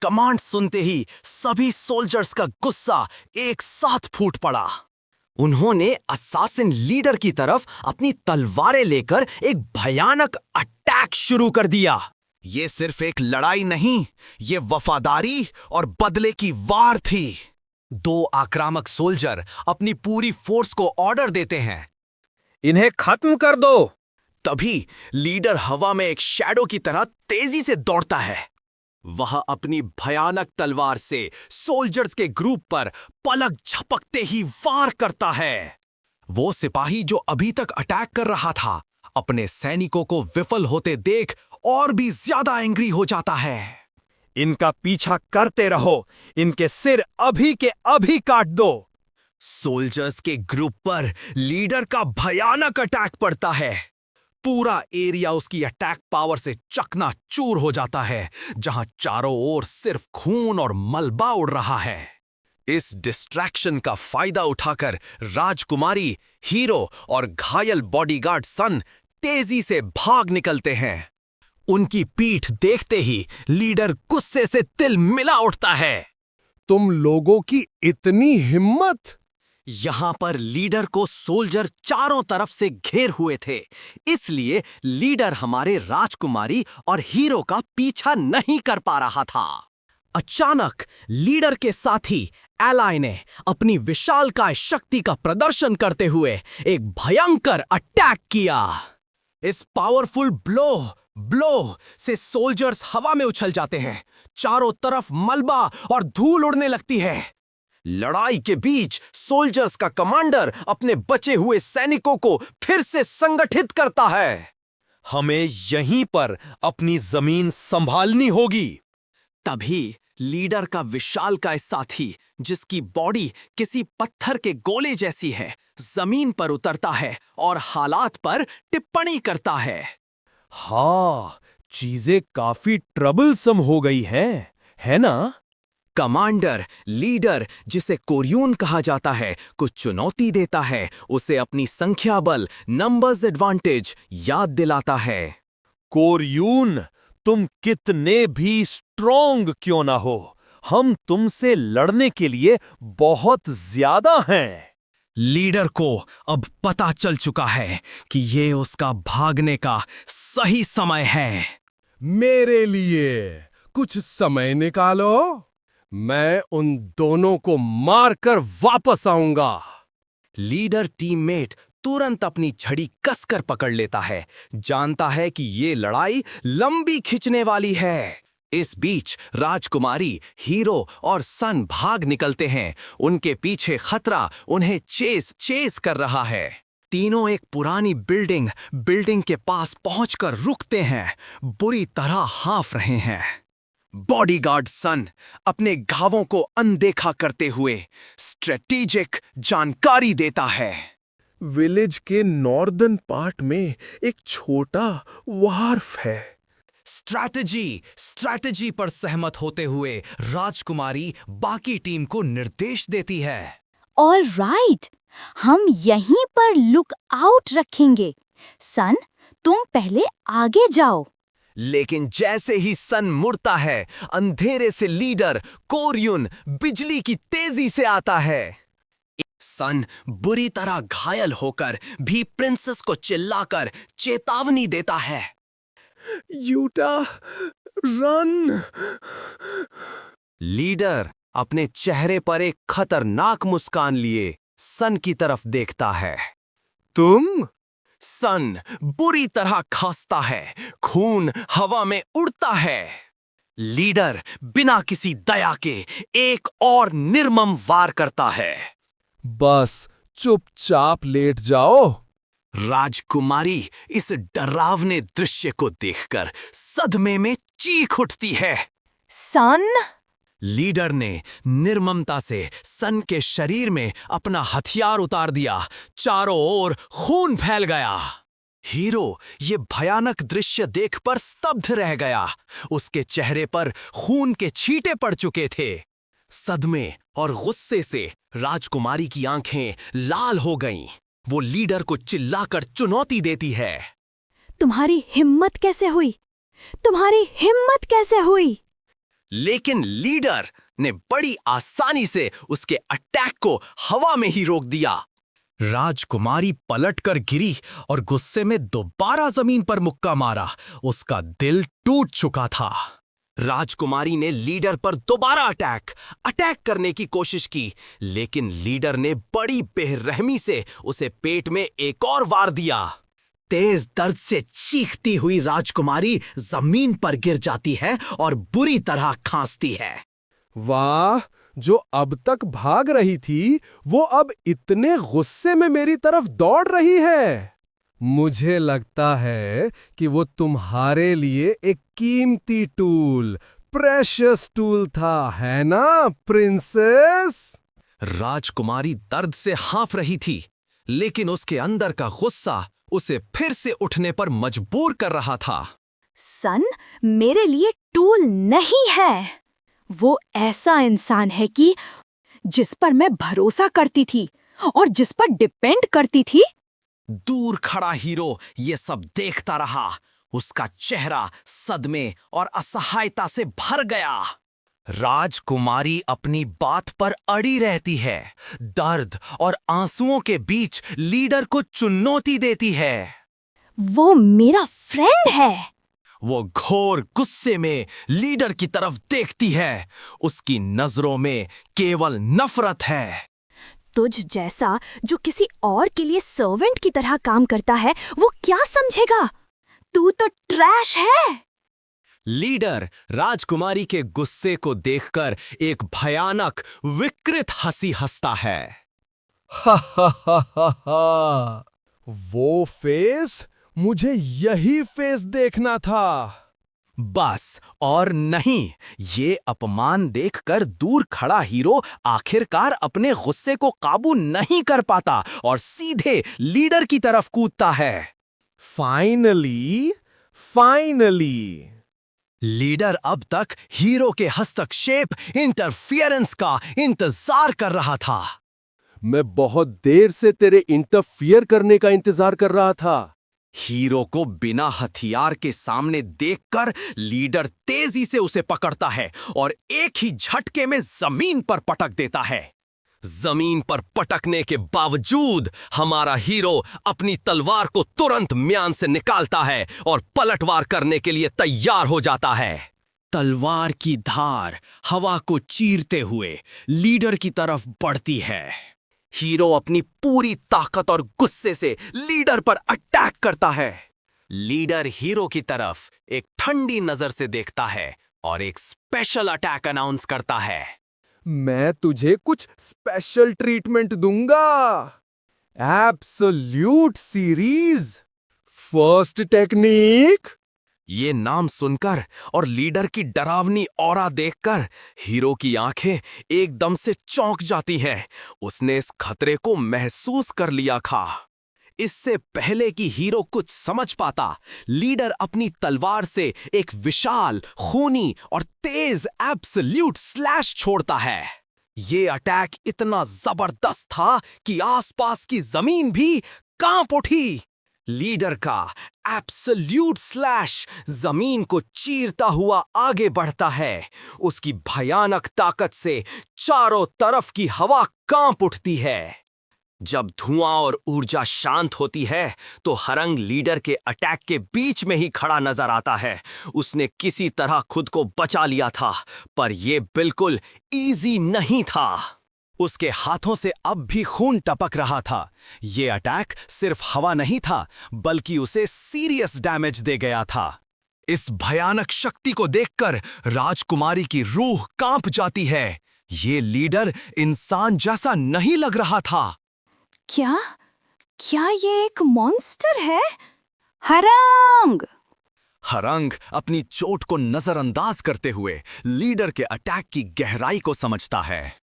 कमांड सुनते ही सभी सोल्जर्स का गुस्सा एक साथ फूट पड़ा। उन्होंने असासिन लीडर की तरफ अपनी तलवारें लेकर एक भयानक अटैक शुरू कर दिया। ये सिर्फ एक लड़ाई नहीं, ये वफादारी और बदले की वार थी। दो आक्रामक सोल्जर अपनी पूरी फोर्स को ऑर्डर देते हैं, इन्हें खत्म कर दो। तभी लीडर हवा में एक शैडो की तरह तेजी से दौड़ता है। वह अपनी भयानक तलवार से सोल्जर्स के ग्रुप पर पलक झपकते ही वार करता है। वो सिपाही जो अभी तक अटैक कर रहा था, अपने सैनिकों को विफल होते देख और भी ज्यादा एंग्री हो जाता है। इनका पीछा करते रहो, इनके सिर अभी के अभी काट दो। सोल्जर्स के ग्रुप पर लीडर का भयानक अटैक पड़ता है। पूरा एरिया उसकी अटैक पावर से चकनाचूर हो जाता है, जहां चारों ओर सिर्फ खून और मलबा उड़ रहा है। इस डिस्ट्रैक्शन का फायदा उठाकर राजकुमारी, हीरो और घायल बॉडीगार्ड सन तेजी से भाग निकलते हैं। उनकी पीठ देखते ही लीडर गुस्से से तिल मिला उठता है। तुम लोगों की इतनी हिम्मत! यहां पर लीडर को सोल्जर चारों तरफ से घेर हुए थे, इसलिए लीडर हमारे राजकुमारी और हीरो का पीछा नहीं कर पा रहा था। अचानक लीडर के साथी एलाई ने अपनी विशालकाय शक्ति का प्रदर्शन करते हुए एक भयंकर अटैक किया। इस पावरफुल ब्लो से सोल्जर्स हवा में उछल जाते हैं, चारों तरफ मलबा और धूल उड़ने लगती है। लड़ाई के बीच सोल्जर्स का कमांडर अपने बचे हुए सैनिकों को फिर से संगठित करता है। हमें यहीं पर अपनी जमीन संभालनी होगी। तभी लीडर का विशालकाय साथी, जिसकी बॉडी किसी पत्थर के गोले जैसी है, जमीन पर उतरता है और हालात पर टिप्पणी करता है। हाँ, चीजें काफी ट्रबलसम हो गई हैं, है ना? कमांडर लीडर, जिसे कोरियून कहा जाता है, कुछ चुनौती देता है, उसे अपनी संख्या बल नंबर्स एडवांटेज याद दिलाता है। कोरियून, तुम कितने भी स्ट्रॉन्ग क्यों ना हो, हम तुमसे लड़ने के लिए बहुत ज्यादा हैं। लीडर को अब पता चल चुका है कि ये उसका भागने का सही समय है। मेरे लिए कुछ समय निकालो, मैं उन दोनों को मारकर वापस आऊंगा। लीडर टीममेट तुरंत अपनी छड़ी कसकर पकड़ लेता है, जानता है कि ये लड़ाई लंबी खिंचने वाली है। इस बीच राजकुमारी, हीरो और सन भाग निकलते हैं। उनके पीछे खतरा उन्हें चेस कर रहा है। तीनों एक पुरानी बिल्डिंग के पास पहुंचकर रुकते हैं, बुरी तरह हाँफ रहे हैं। बॉडीगार्ड सन अपने घावों को अनदेखा करते हुए स्ट्रेटेजिक जानकारी देता है। विलेज के नॉर्दर्न पार्ट में एक छोटा वार्फ है। स्ट्रैटेजी पर सहमत होते हुए राजकुमारी बाकी टीम को निर्देश देती है। ऑल राइट, हम यहीं पर लुक आउट रखेंगे। सन, तुम पहले आगे जाओ। लेकिन जैसे ही सन मुड़ता है, अंधेरे से लीडर कोरियून बिजली की तेजी से आता है। सन बुरी तरह घायल होकर भी प्रिंसेस को चिल्लाकर चेतावनी देता है। Utah, run! लीडर अपने चेहरे पर एक खतरनाक मुस्कान लिए सन की तरफ देखता है। तुम सन बुरी तरह खांसता है, खून हवा में उड़ता है। लीडर बिना किसी दया के एक और निर्मम वार करता है। बस चुपचाप लेट जाओ। राजकुमारी इस डरावने दृश्य को देखकर सदमे में चीख उठती है। सन? लीडर ने निर्ममता से सन के शरीर में अपना हथियार उतार दिया। चारों ओर खून फैल गया। हीरो ये भयानक दृश्य देखकर स्तब्ध रह गया। उसके चेहरे पर खून के छींटे पड़ चुके थे। सदमे और गुस्से से राजकुमारी की आंखें लाल हो गईं। वो लीडर को चिल्लाकर चुनौती देती है। तुम्हारी हिम्मत कैसे हुई? तुम्हारी हिम्मत कैसे हुई? लेकिन लीडर ने बड़ी आसानी से उसके अटैक को हवा में ही रोक दिया। राजकुमारी पलटकर गिरी और गुस्से में दोबारा जमीन पर मुक्का मारा। उसका दिल टूट चुका था। राजकुमारी ने लीडर पर दोबारा अटैक करने की कोशिश की, लेकिन लीडर ने बड़ी बेरहमी से उसे पेट में एक और वार दिया। तेज दर्द से चीखती हुई राजकुमारी जमीन पर गिर जाती है और बुरी तरह खांसती है। वाह, जो अब तक भाग रही थी वो अब इतने गुस्से में मेरी तरफ दौड़ रही है। मुझे लगता है कि वो तुम्हारे लिए एक कीमती टूल, प्रेशियस टूल था, है ना प्रिंसेस? राजकुमारी दर्द से हाँफ रही थी, लेकिन उसके अंदर का गुस्सा उसे फिर से उठने पर मजबूर कर रहा था। सन मेरे लिए टूल नहीं है। वो ऐसा इंसान है कि जिस पर मैं भरोसा करती थी और जिस पर डिपेंड करती थी। दूर खड़ा हीरो ये सब देखता रहा। उसका चेहरा सदमे और असहायता से भर गया। राजकुमारी अपनी बात पर अड़ी रहती है, दर्द और आंसुओं के बीच लीडर को चुनौती देती है। वो मेरा फ्रेंड है। वो घोर गुस्से में लीडर की तरफ देखती है। उसकी नजरों में केवल नफरत है। तुझ जैसा जो किसी और के लिए सर्वेंट की तरह काम करता है, वो क्या समझेगा? तू तो ट्रैश है। लीडर राजकुमारी के गुस्से को देखकर एक भयानक विकृत हंसी हंसता है। हा हा हा हा हा। वो फेस, मुझे यही फेस देखना था। बस और नहीं, ये अपमान देखकर दूर खड़ा हीरो आखिरकार अपने गुस्से को काबू नहीं कर पाता और सीधे लीडर की तरफ कूदता है। फाइनली लीडर अब तक हीरो के हस्तक्षेप, इंटरफियरेंस का इंतजार कर रहा था। मैं बहुत देर से तेरे इंटरफियर करने का इंतजार कर रहा था। हीरो को बिना हथियार के सामने देखकर लीडर तेजी से उसे पकड़ता है और एक ही झटके में जमीन पर पटक देता है। जमीन पर पटकने के बावजूद हमारा हीरो अपनी तलवार को तुरंत म्यान से निकालता है और पलटवार करने के लिए तैयार हो जाता है। तलवार की धार हवा को चीरते हुए लीडर की तरफ बढ़ती है। हीरो अपनी पूरी ताकत और गुस्से से लीडर पर अटैक करता है। लीडर हीरो की तरफ एक ठंडी नजर से देखता है और एक स्पेशल अटैक अनाउंस करता है। मैं तुझे कुछ स्पेशल ट्रीटमेंट दूंगा। Absolute series first technique. ये नाम सुनकर और लीडर की डरावनी ऑरा देखकर हीरो की आंखें एकदम से चौंक जाती हैं। उसने इस खतरे को महसूस कर लिया था। इससे पहले कि हीरो कुछ समझ पाता, लीडर अपनी तलवार से एक विशाल, खूनी और तेज एब्सोल्यूट स्लैश छोड़ता है। ये अटैक इतना जबरदस्त था कि आसपास की जमीन भी कांप उठी। लीडर का एब्सोल्यूट स्लैश जमीन को चीरता हुआ आगे बढ़ता है। उसकी भयानक ताकत से चारों तरफ की हवा कांप उठती है। जब धुआं और ऊर्जा शांत होती है तो हरंग लीडर के अटैक के बीच में ही खड़ा नजर आता है। उसने किसी तरह खुद को बचा लिया था, पर यह बिल्कुल इजी नहीं था। उसके हाथों से अब भी खून टपक रहा था। ये अटैक सिर्फ हवा नहीं था, बल्कि उसे सीरियस डैमेज दे गया था। इस भयानक शक्ति को देखकर राजकुमारी की रूह कांप जाती है। ये लीडर इंसान जैसा नहीं लग रहा था। क्या क्या ये एक मॉन्स्टर है? हरंग! हरंग अपनी चोट को नजरअंदाज करते हुए लीडर के अटैक की गहराई को समझता है।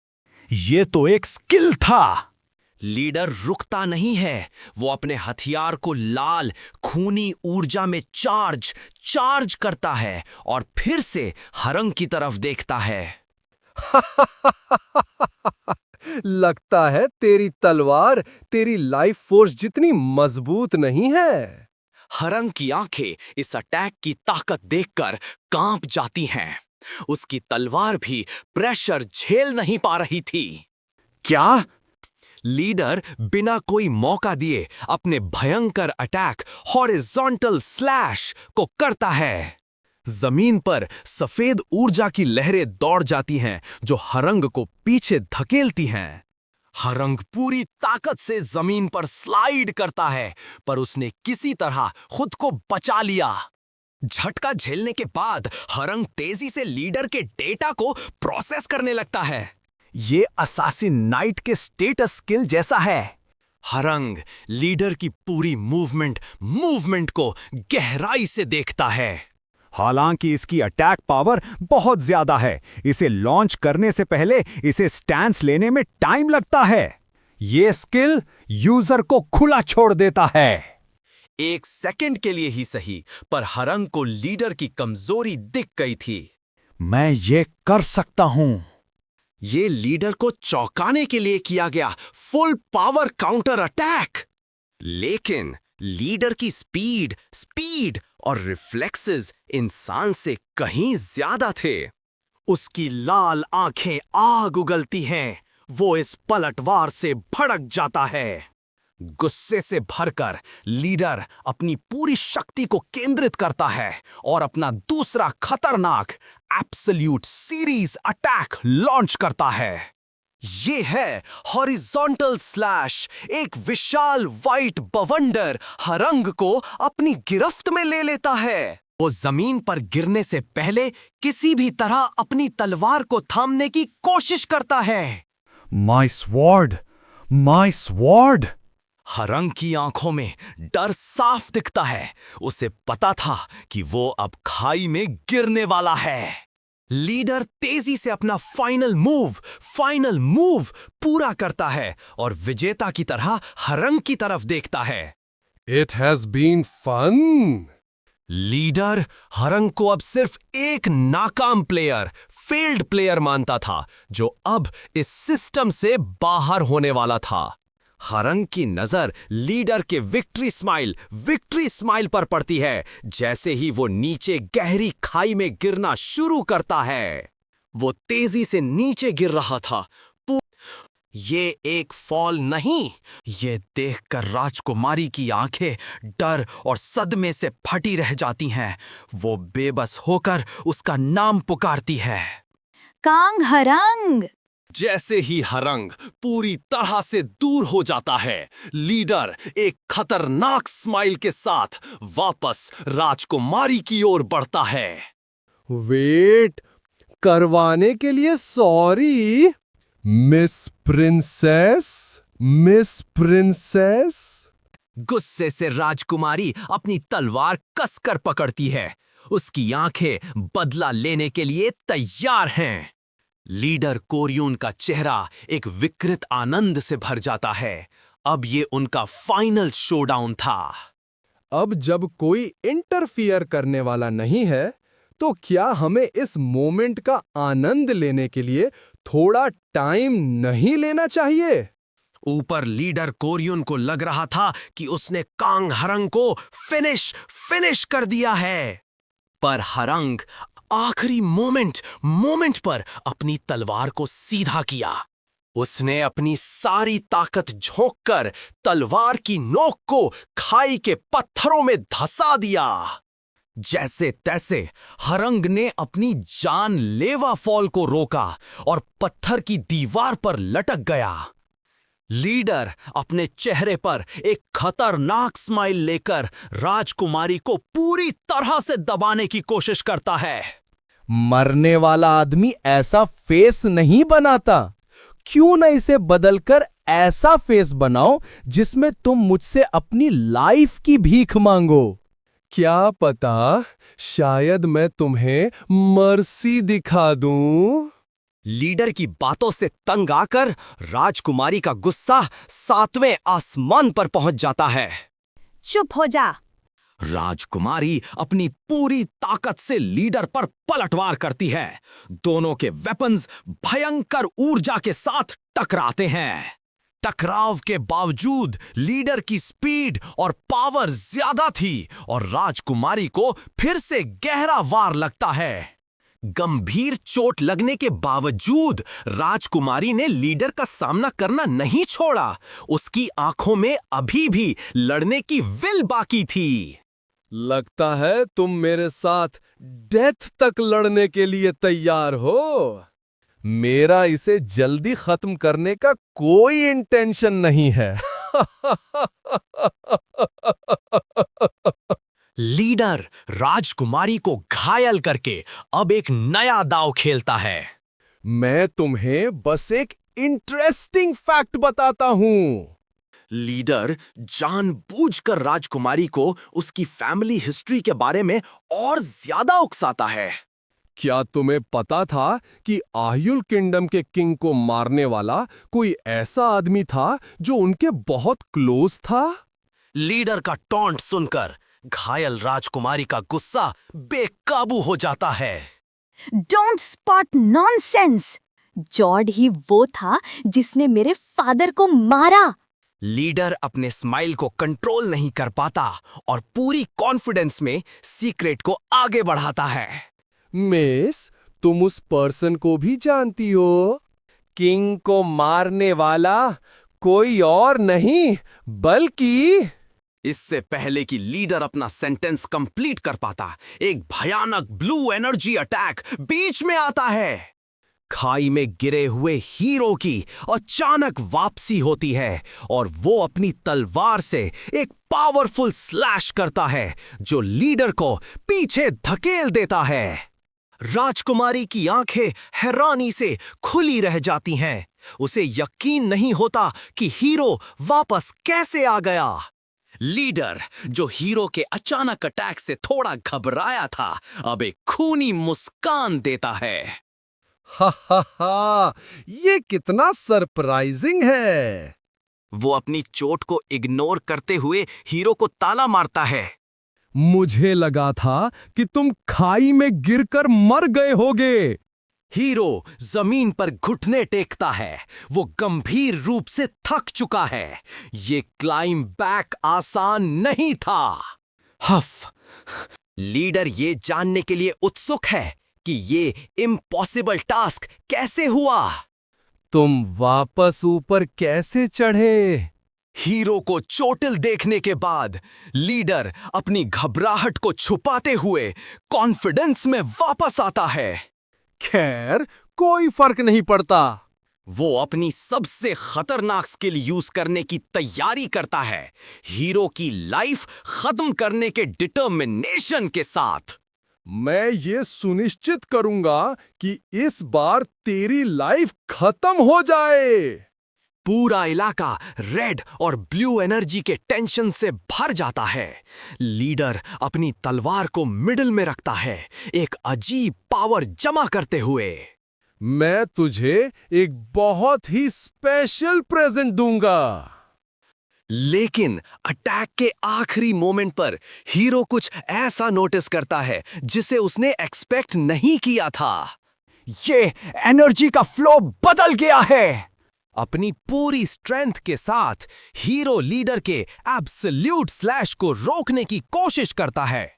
ये तो एक स्किल था। लीडर रुकता नहीं है। वो अपने हथियार को लाल खूनी ऊर्जा में चार्ज करता है और फिर से हरंग की तरफ देखता है। लगता है तेरी तलवार तेरी लाइफ फोर्स जितनी मजबूत नहीं है। हरंग की आंखें इस अटैक की ताकत देखकर कांप जाती हैं। उसकी तलवार भी प्रेशर झेल नहीं पा रही थी। क्या? लीडर बिना कोई मौका दिए अपने भयंकर अटैक हॉरिजॉन्टल स्लैश को करता है। जमीन पर सफेद ऊर्जा की लहरें दौड़ जाती हैं जो हरंग को पीछे धकेलती हैं। हरंग पूरी ताकत से जमीन पर स्लाइड करता है, पर उसने किसी तरह खुद को बचा लिया। झटका झेलने के बाद हरंग तेजी से लीडर के डेटा को प्रोसेस करने लगता है। ये असासिन नाइट के स्टेटस स्किल जैसा है। हरंग लीडर की पूरी मूवमेंट को गहराई से देखता है। हालांकि इसकी अटैक पावर बहुत ज्यादा है, इसे लॉन्च करने से पहले इसे स्टैंस लेने में टाइम लगता है। ये स्किल यूजर को खुला छोड़ देता है। एक सेकंड के लिए ही सही, पर हरंग को लीडर की कमजोरी दिख गई थी। मैं ये कर सकता हूं। ये लीडर को चौंकाने के लिए किया गया फुल पावर काउंटर अटैक। लेकिन लीडर की स्पीड और रिफ्लेक्सेस इंसान से कहीं ज्यादा थे। उसकी लाल आंखें आग उगलती हैं। वो इस पलटवार से भड़क जाता है। गुस्से से भरकर लीडर अपनी पूरी शक्ति को केंद्रित करता है और अपना दूसरा खतरनाक एब्सोल्यूट सीरीज अटैक लॉन्च करता है। ये है हॉरिजॉन्टल स्लैश। एक विशाल वाइट बवंडर हरंग को अपनी गिरफ्त में ले लेता है। वो जमीन पर गिरने से पहले किसी भी तरह अपनी तलवार को थामने की कोशिश करता है। My sword! हरंग की आंखों में डर साफ दिखता है। उसे पता था कि वो अब खाई में गिरने वाला है। लीडर तेजी से अपना फाइनल मूव पूरा करता है और विजेता की तरह हरंग की तरफ देखता है। It has been fun. Leader हरंग को अब सिर्फ एक नाकाम फेल्ड प्लेयर मानता था, जो अब इस सिस्टम से बाहर होने वाला था। हरंग की नजर लीडर के विक्ट्री स्माइल पर पड़ती है। जैसे ही वो नीचे गहरी खाई में गिरना शुरू करता है, वो तेजी से नीचे गिर रहा था। ये एक फॉल नहीं। ये देखकर राजकुमारी की आंखें डर और सदमे से फटी रह जाती हैं। वो बेबस होकर उसका नाम पुकारती है, कांग हरंग। जैसे ही हरंग पूरी तरह से दूर हो जाता है, लीडर एक खतरनाक स्माइल के साथ वापस राजकुमारी की ओर बढ़ता है। वेट करवाने के लिए सॉरी मिस प्रिंसेस। गुस्से से राजकुमारी अपनी तलवार कसकर पकड़ती है। उसकी आंखें बदला लेने के लिए तैयार हैं। लीडर कोरियून का चेहरा एक विकृत आनंद से भर जाता है। अब ये उनका फाइनल शोडाउन था। अब जब कोई इंटरफियर करने वाला नहीं है, तो क्या हमें इस मोमेंट का आनंद लेने के लिए थोड़ा टाइम नहीं लेना चाहिए? ऊपर लीडर कोरियून को लग रहा था कि उसने कांग हरंग को फिनिश कर दिया है, पर हरंग आखिरी मोमेंट पर अपनी तलवार को सीधा किया। उसने अपनी सारी ताकत झोंककर तलवार की नोक को खाई के पत्थरों में धंसा दिया। जैसे तैसे हरंग ने अपनी जानलेवा फॉल को रोका और पत्थर की दीवार पर लटक गया। लीडर अपने चेहरे पर एक खतरनाक स्माइल लेकर राजकुमारी को पूरी तरह से दबाने की कोशिश करता है। मरने वाला आदमी ऐसा फेस नहीं बनाता। क्यों न इसे बदलकर ऐसा फेस बनाओ जिसमें तुम मुझसे अपनी लाइफ की भीख मांगो। क्या पता शायद मैं तुम्हें मर्सी दिखा दूं। लीडर की बातों से तंग आकर राजकुमारी का गुस्सा 7वें आसमान पर पहुंच जाता है। चुप हो जा। राजकुमारी अपनी पूरी ताकत से लीडर पर पलटवार करती है। दोनों के वेपन्स भयंकर ऊर्जा के साथ टकराते हैं। टकराव के बावजूद लीडर की स्पीड और पावर ज्यादा थी और राजकुमारी को फिर से गहरा वार लगता है। गंभीर चोट लगने के बावजूद राजकुमारी ने लीडर का सामना करना नहीं छोड़ा। उसकी आंखों में अभी भी लड़ने की विल बाकी थी। लगता है तुम मेरे साथ डेथ तक लड़ने के लिए तैयार हो। मेरा इसे जल्दी खत्म करने का कोई इंटेंशन नहीं है। लीडर राजकुमारी को घायल करके अब एक नया दांव खेलता है। मैं तुम्हें बस एक इंटरेस्टिंग फैक्ट बताता हूं। लीडर जानबूझकर राजकुमारी को उसकी फैमिली हिस्ट्री के बारे में और ज्यादा उकसाता है। क्या तुम्हें पता था कि आयुल किंगडम के किंग को मारने वाला कोई ऐसा आदमी था जो उनके बहुत क्लोज था? लीडर का टॉन्ट सुनकर घायल राजकुमारी का गुस्सा बेकाबू हो जाता है। Don't spot nonsense. जॉर्ड ही वो था जिसने मेरे फादर को मारा। लीडर अपने स्माइल को कंट्रोल नहीं कर पाता और पूरी कॉन्फिडेंस में सीक्रेट को आगे बढ़ाता है। मिस, तुम उस पर्सन को भी जानती हो? किंग को मारने वाला कोई और नहीं बल्कि। इससे पहले कि लीडर अपना सेंटेंस कंप्लीट कर पाता, एक भयानक ब्लू एनर्जी अटैक बीच में आता है। खाई में गिरे हुए हीरो की अचानक वापसी होती है और वो अपनी तलवार से एक पावरफुल स्लैश करता है जो लीडर को पीछे धकेल देता है। राजकुमारी की आंखें हैरानी से खुली रह जाती हैं। उसे यकीन नहीं होता कि हीरो वापस कैसे आ गया। लीडर, जो हीरो के अचानक अटैक से थोड़ा घबराया था, अब एक खूनी मुस्कान देता है। हा हा हा, ये कितना सरप्राइजिंग है। वो अपनी चोट को इग्नोर करते हुए हीरो को ताला मारता है। मुझे लगा था कि तुम खाई में गिरकर मर गए होगे। हीरो जमीन पर घुटने टेकता है। वो गंभीर रूप से थक चुका है। ये क्लाइम बैक आसान नहीं था। हफ। लीडर ये जानने के लिए उत्सुक है कि ये इम्पॉसिबल टास्क कैसे हुआ। तुम वापस ऊपर कैसे चढ़े? हीरो को चोटिल देखने के बाद लीडर अपनी घबराहट को छुपाते हुए कॉन्फिडेंस में वापस आता है। खैर, कोई फर्क नहीं पड़ता। वो अपनी सबसे खतरनाक स्किल यूज करने की तैयारी करता है, हीरो की लाइफ खत्म करने के डिटर्मिनेशन के साथ। मैं ये सुनिश्चित करूंगा कि इस बार तेरी लाइफ खत्म हो जाए। पूरा इलाका रेड और ब्लू एनर्जी के टेंशन से भर जाता है। लीडर अपनी तलवार को मिडिल में रखता है, एक अजीब पावर जमा करते हुए। मैं तुझे एक बहुत ही स्पेशल प्रेजेंट दूंगा। लेकिन अटैक के आखिरी मोमेंट पर हीरो कुछ ऐसा नोटिस करता है जिसे उसने एक्सपेक्ट नहीं किया था। ये एनर्जी का फ्लो बदल गया है। अपनी पूरी स्ट्रेंथ के साथ हीरो लीडर के एब्सोल्यूट स्लैश को रोकने की कोशिश करता है।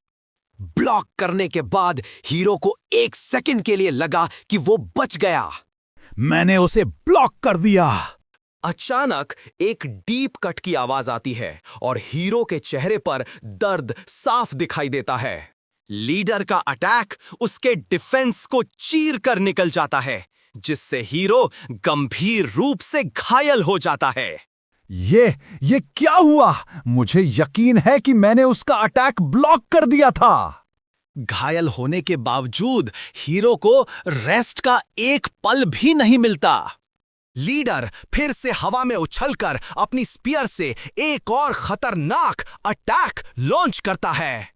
ब्लॉक करने के बाद हीरो को 1 सेकंड के लिए लगा कि वो बच गया। मैंने उसे ब्लॉक कर दिया। अचानक एक डीप कट की आवाज आती है और हीरो के चेहरे पर दर्द साफ दिखाई देता है। लीडर का अटैक उसके डिफेंस को चीर कर निकल जाता है, जिससे हीरो गंभीर रूप से घायल हो जाता है। ये क्या हुआ? मुझे यकीन है कि मैंने उसका अटैक ब्लॉक कर दिया था। घायल होने के बावजूद हीरो को रेस्ट का एक पल भी नहीं मिलता। लीडर फिर से हवा में उछलकर अपनी स्पीयर से एक और खतरनाक अटैक लॉन्च करता है।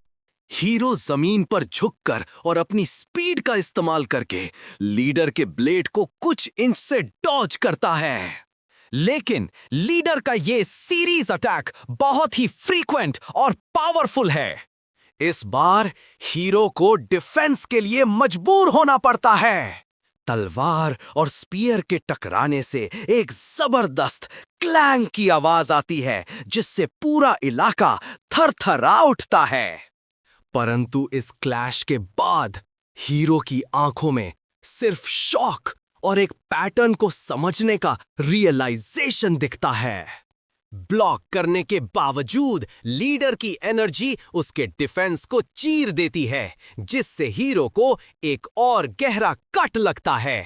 हीरो जमीन पर झुककर और अपनी स्पीड का इस्तेमाल करके लीडर के ब्लेड को कुछ इंच से डॉज करता है। लेकिन लीडर का ये सीरीज अटैक बहुत ही फ्रीक्वेंट और पावरफुल है। इस बार हीरो को डिफेंस के लिए मजबूर होना पड़ता है। तलवार और स्पीयर के टकराने से एक जबरदस्त क्लैंग की आवाज आती है, जिससे पूरा इलाका थरथरा उठता है। परंतु इस क्लैश के बाद हीरो की आंखों में सिर्फ शॉक और एक पैटर्न को समझने का रियलाइजेशन दिखता है। ब्लॉक करने के बावजूद लीडर की एनर्जी उसके डिफेंस को चीर देती है, जिससे हीरो को एक और गहरा कट लगता है।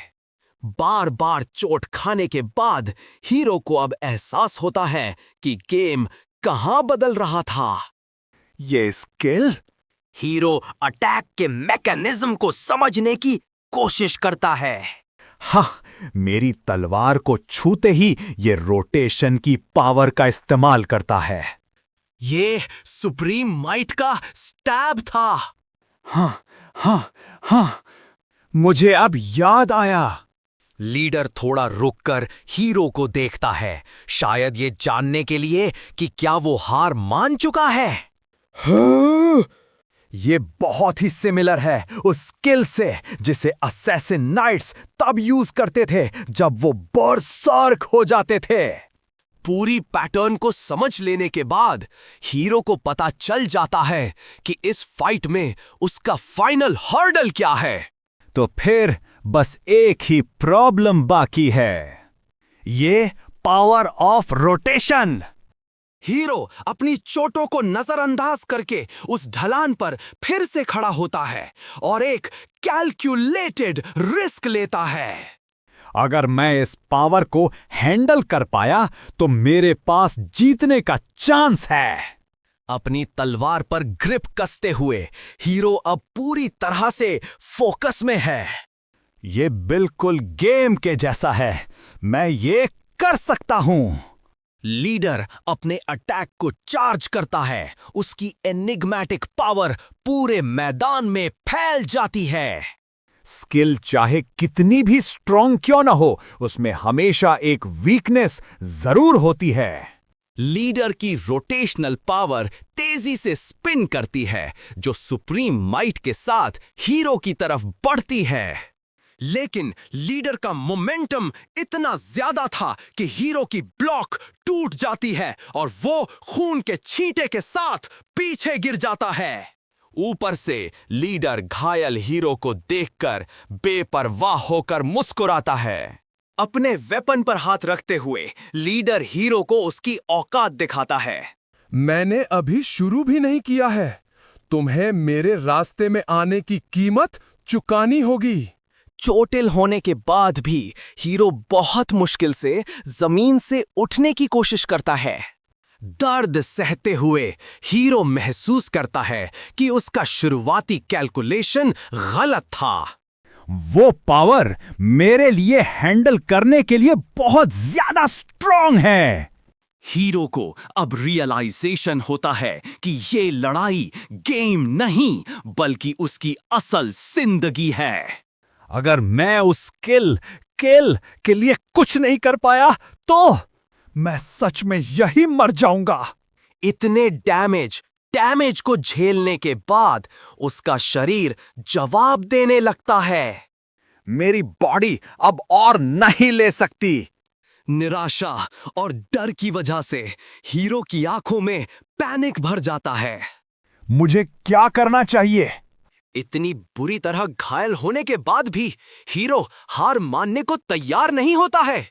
बार बार चोट खाने के बाद हीरो को अब एहसास होता है कि गेम कहां बदल रहा था। ये स्किल? हीरो अटैक के मैकेनिज्म को समझने की कोशिश करता है। हाँ, मेरी तलवार को छूते ही ये रोटेशन की पावर का इस्तेमाल करता है। ये सुप्रीम माइट का स्टैब था। हाँ, मुझे अब याद आया। लीडर थोड़ा रुककर हीरो को देखता है, शायद ये जानने के लिए कि क्या वो हार मान चुका है। ये बहुत ही सिमिलर है उस स्किल से जिसे असैसिन नाइट्स तब यूज करते थे जब वो बर्सर्क हो जाते थे। पूरी पैटर्न को समझ लेने के बाद हीरो को पता चल जाता है कि इस फाइट में उसका फाइनल हर्डल क्या है। तो फिर बस एक ही प्रॉब्लम बाकी है, ये पावर ऑफ रोटेशन। हीरो अपनी चोटों को नजरअंदाज करके उस ढलान पर फिर से खड़ा होता है और एक कैलकुलेटेड रिस्क लेता है। अगर मैं इस पावर को हैंडल कर पाया तो मेरे पास जीतने का चांस है। अपनी तलवार पर ग्रिप कसते हुए हीरो अब पूरी तरह से फोकस में है। ये बिल्कुल गेम के जैसा है, मैं ये कर सकता हूं। लीडर अपने अटैक को चार्ज करता है। उसकी एनिग्मेटिक पावर पूरे मैदान में फैल जाती है। स्किल चाहे कितनी भी स्ट्रॉन्ग क्यों ना हो, उसमें हमेशा एक वीकनेस जरूर होती है। लीडर की रोटेशनल पावर तेजी से स्पिन करती है, जो सुप्रीम माइट के साथ हीरो की तरफ बढ़ती है। लेकिन लीडर का मोमेंटम इतना ज्यादा था कि हीरो की ब्लॉक टूट जाती है और वो खून के छींटे के साथ पीछे गिर जाता है। ऊपर से लीडर घायल हीरो को देखकर बेपरवाह होकर मुस्कुराता है। अपने वेपन पर हाथ रखते हुए लीडर हीरो को उसकी औकात दिखाता है। मैंने अभी शुरू भी नहीं किया है। तुम्हें मेरे रास्ते में आने की कीमत चुकानी होगी। चोटिल होने के बाद भी हीरो बहुत मुश्किल से जमीन से उठने की कोशिश करता है। दर्द सहते हुए हीरो महसूस करता है कि उसका शुरुआती कैलकुलेशन गलत था। वो पावर मेरे लिए हैंडल करने के लिए बहुत ज्यादा स्ट्रॉन्ग है। हीरो को अब रियलाइजेशन होता है कि ये लड़ाई गेम नहीं बल्कि उसकी असल जिंदगी है। अगर मैं उस किल के लिए कुछ नहीं कर पाया तो मैं सच में यही मर जाऊंगा। इतने डैमेज को झेलने के बाद उसका शरीर जवाब देने लगता है। मेरी बॉडी अब और नहीं ले सकती। निराशा और डर की वजह से हीरो की आंखों में पैनिक भर जाता है। मुझे क्या करना चाहिए? इतनी बुरी तरह घायल होने के बाद भी हीरो हार मानने को तैयार नहीं होता है।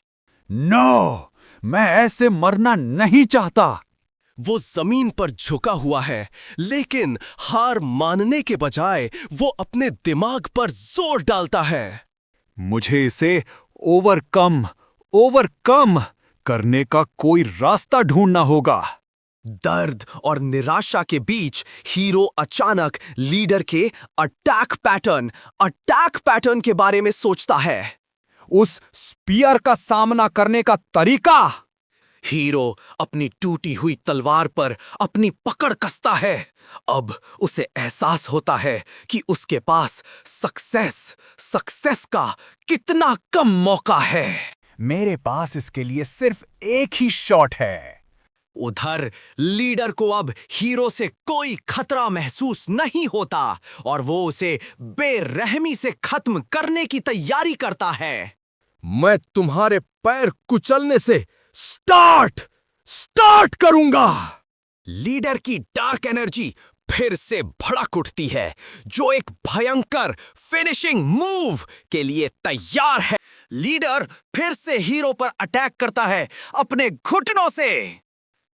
नो, मैं ऐसे मरना नहीं चाहता। वो जमीन पर झुका हुआ है, लेकिन हार मानने के बजाय वो अपने दिमाग पर जोर डालता है। मुझे इसे ओवरकम करने का कोई रास्ता ढूंढना होगा। दर्द और निराशा के बीच हीरो अचानक लीडर के अटैक पैटर्न के बारे में सोचता है। उस स्पीयर का सामना करने का तरीका। हीरो अपनी टूटी हुई तलवार पर अपनी पकड़ कसता है। अब उसे एहसास होता है कि उसके पास सक्सेस का कितना कम मौका है। मेरे पास इसके लिए सिर्फ एक ही शॉट है। उधर लीडर को अब हीरो से कोई खतरा महसूस नहीं होता और वो उसे बेरहमी से खत्म करने की तैयारी करता है। मैं तुम्हारे पैर कुचलने से स्टार्ट करूंगा। लीडर की डार्क एनर्जी फिर से भड़क उठती है, जो एक भयंकर फिनिशिंग मूव के लिए तैयार है। लीडर फिर से हीरो पर अटैक करता है अपने घुटनों से।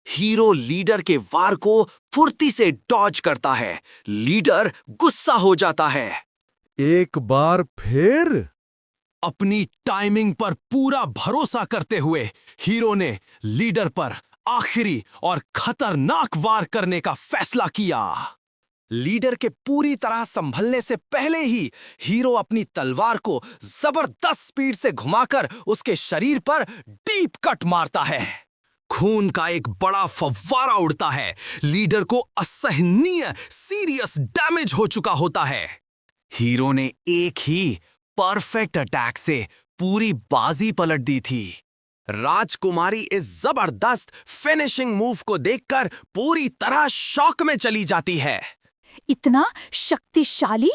हीरो लीडर के वार को फुर्ती से डॉज करता है। लीडर गुस्सा हो जाता है। एक बार फिर अपनी टाइमिंग पर पूरा भरोसा करते हुए हीरो ने लीडर पर आखिरी और खतरनाक वार करने का फैसला किया। लीडर के पूरी तरह संभलने से पहले ही हीरो अपनी तलवार को जबरदस्त स्पीड से घुमाकर उसके शरीर पर डीप कट मारता है। खून का एक बड़ा फव्वारा उड़ता है। लीडर को असहनीय सीरियस डैमेज हो चुका होता है। हीरो ने एक ही परफेक्ट अटैक से पूरी बाजी पलट दी थी। राजकुमारी इस जबरदस्त फिनिशिंग मूव को देखकर पूरी तरह शॉक में चली जाती है। इतना शक्तिशाली?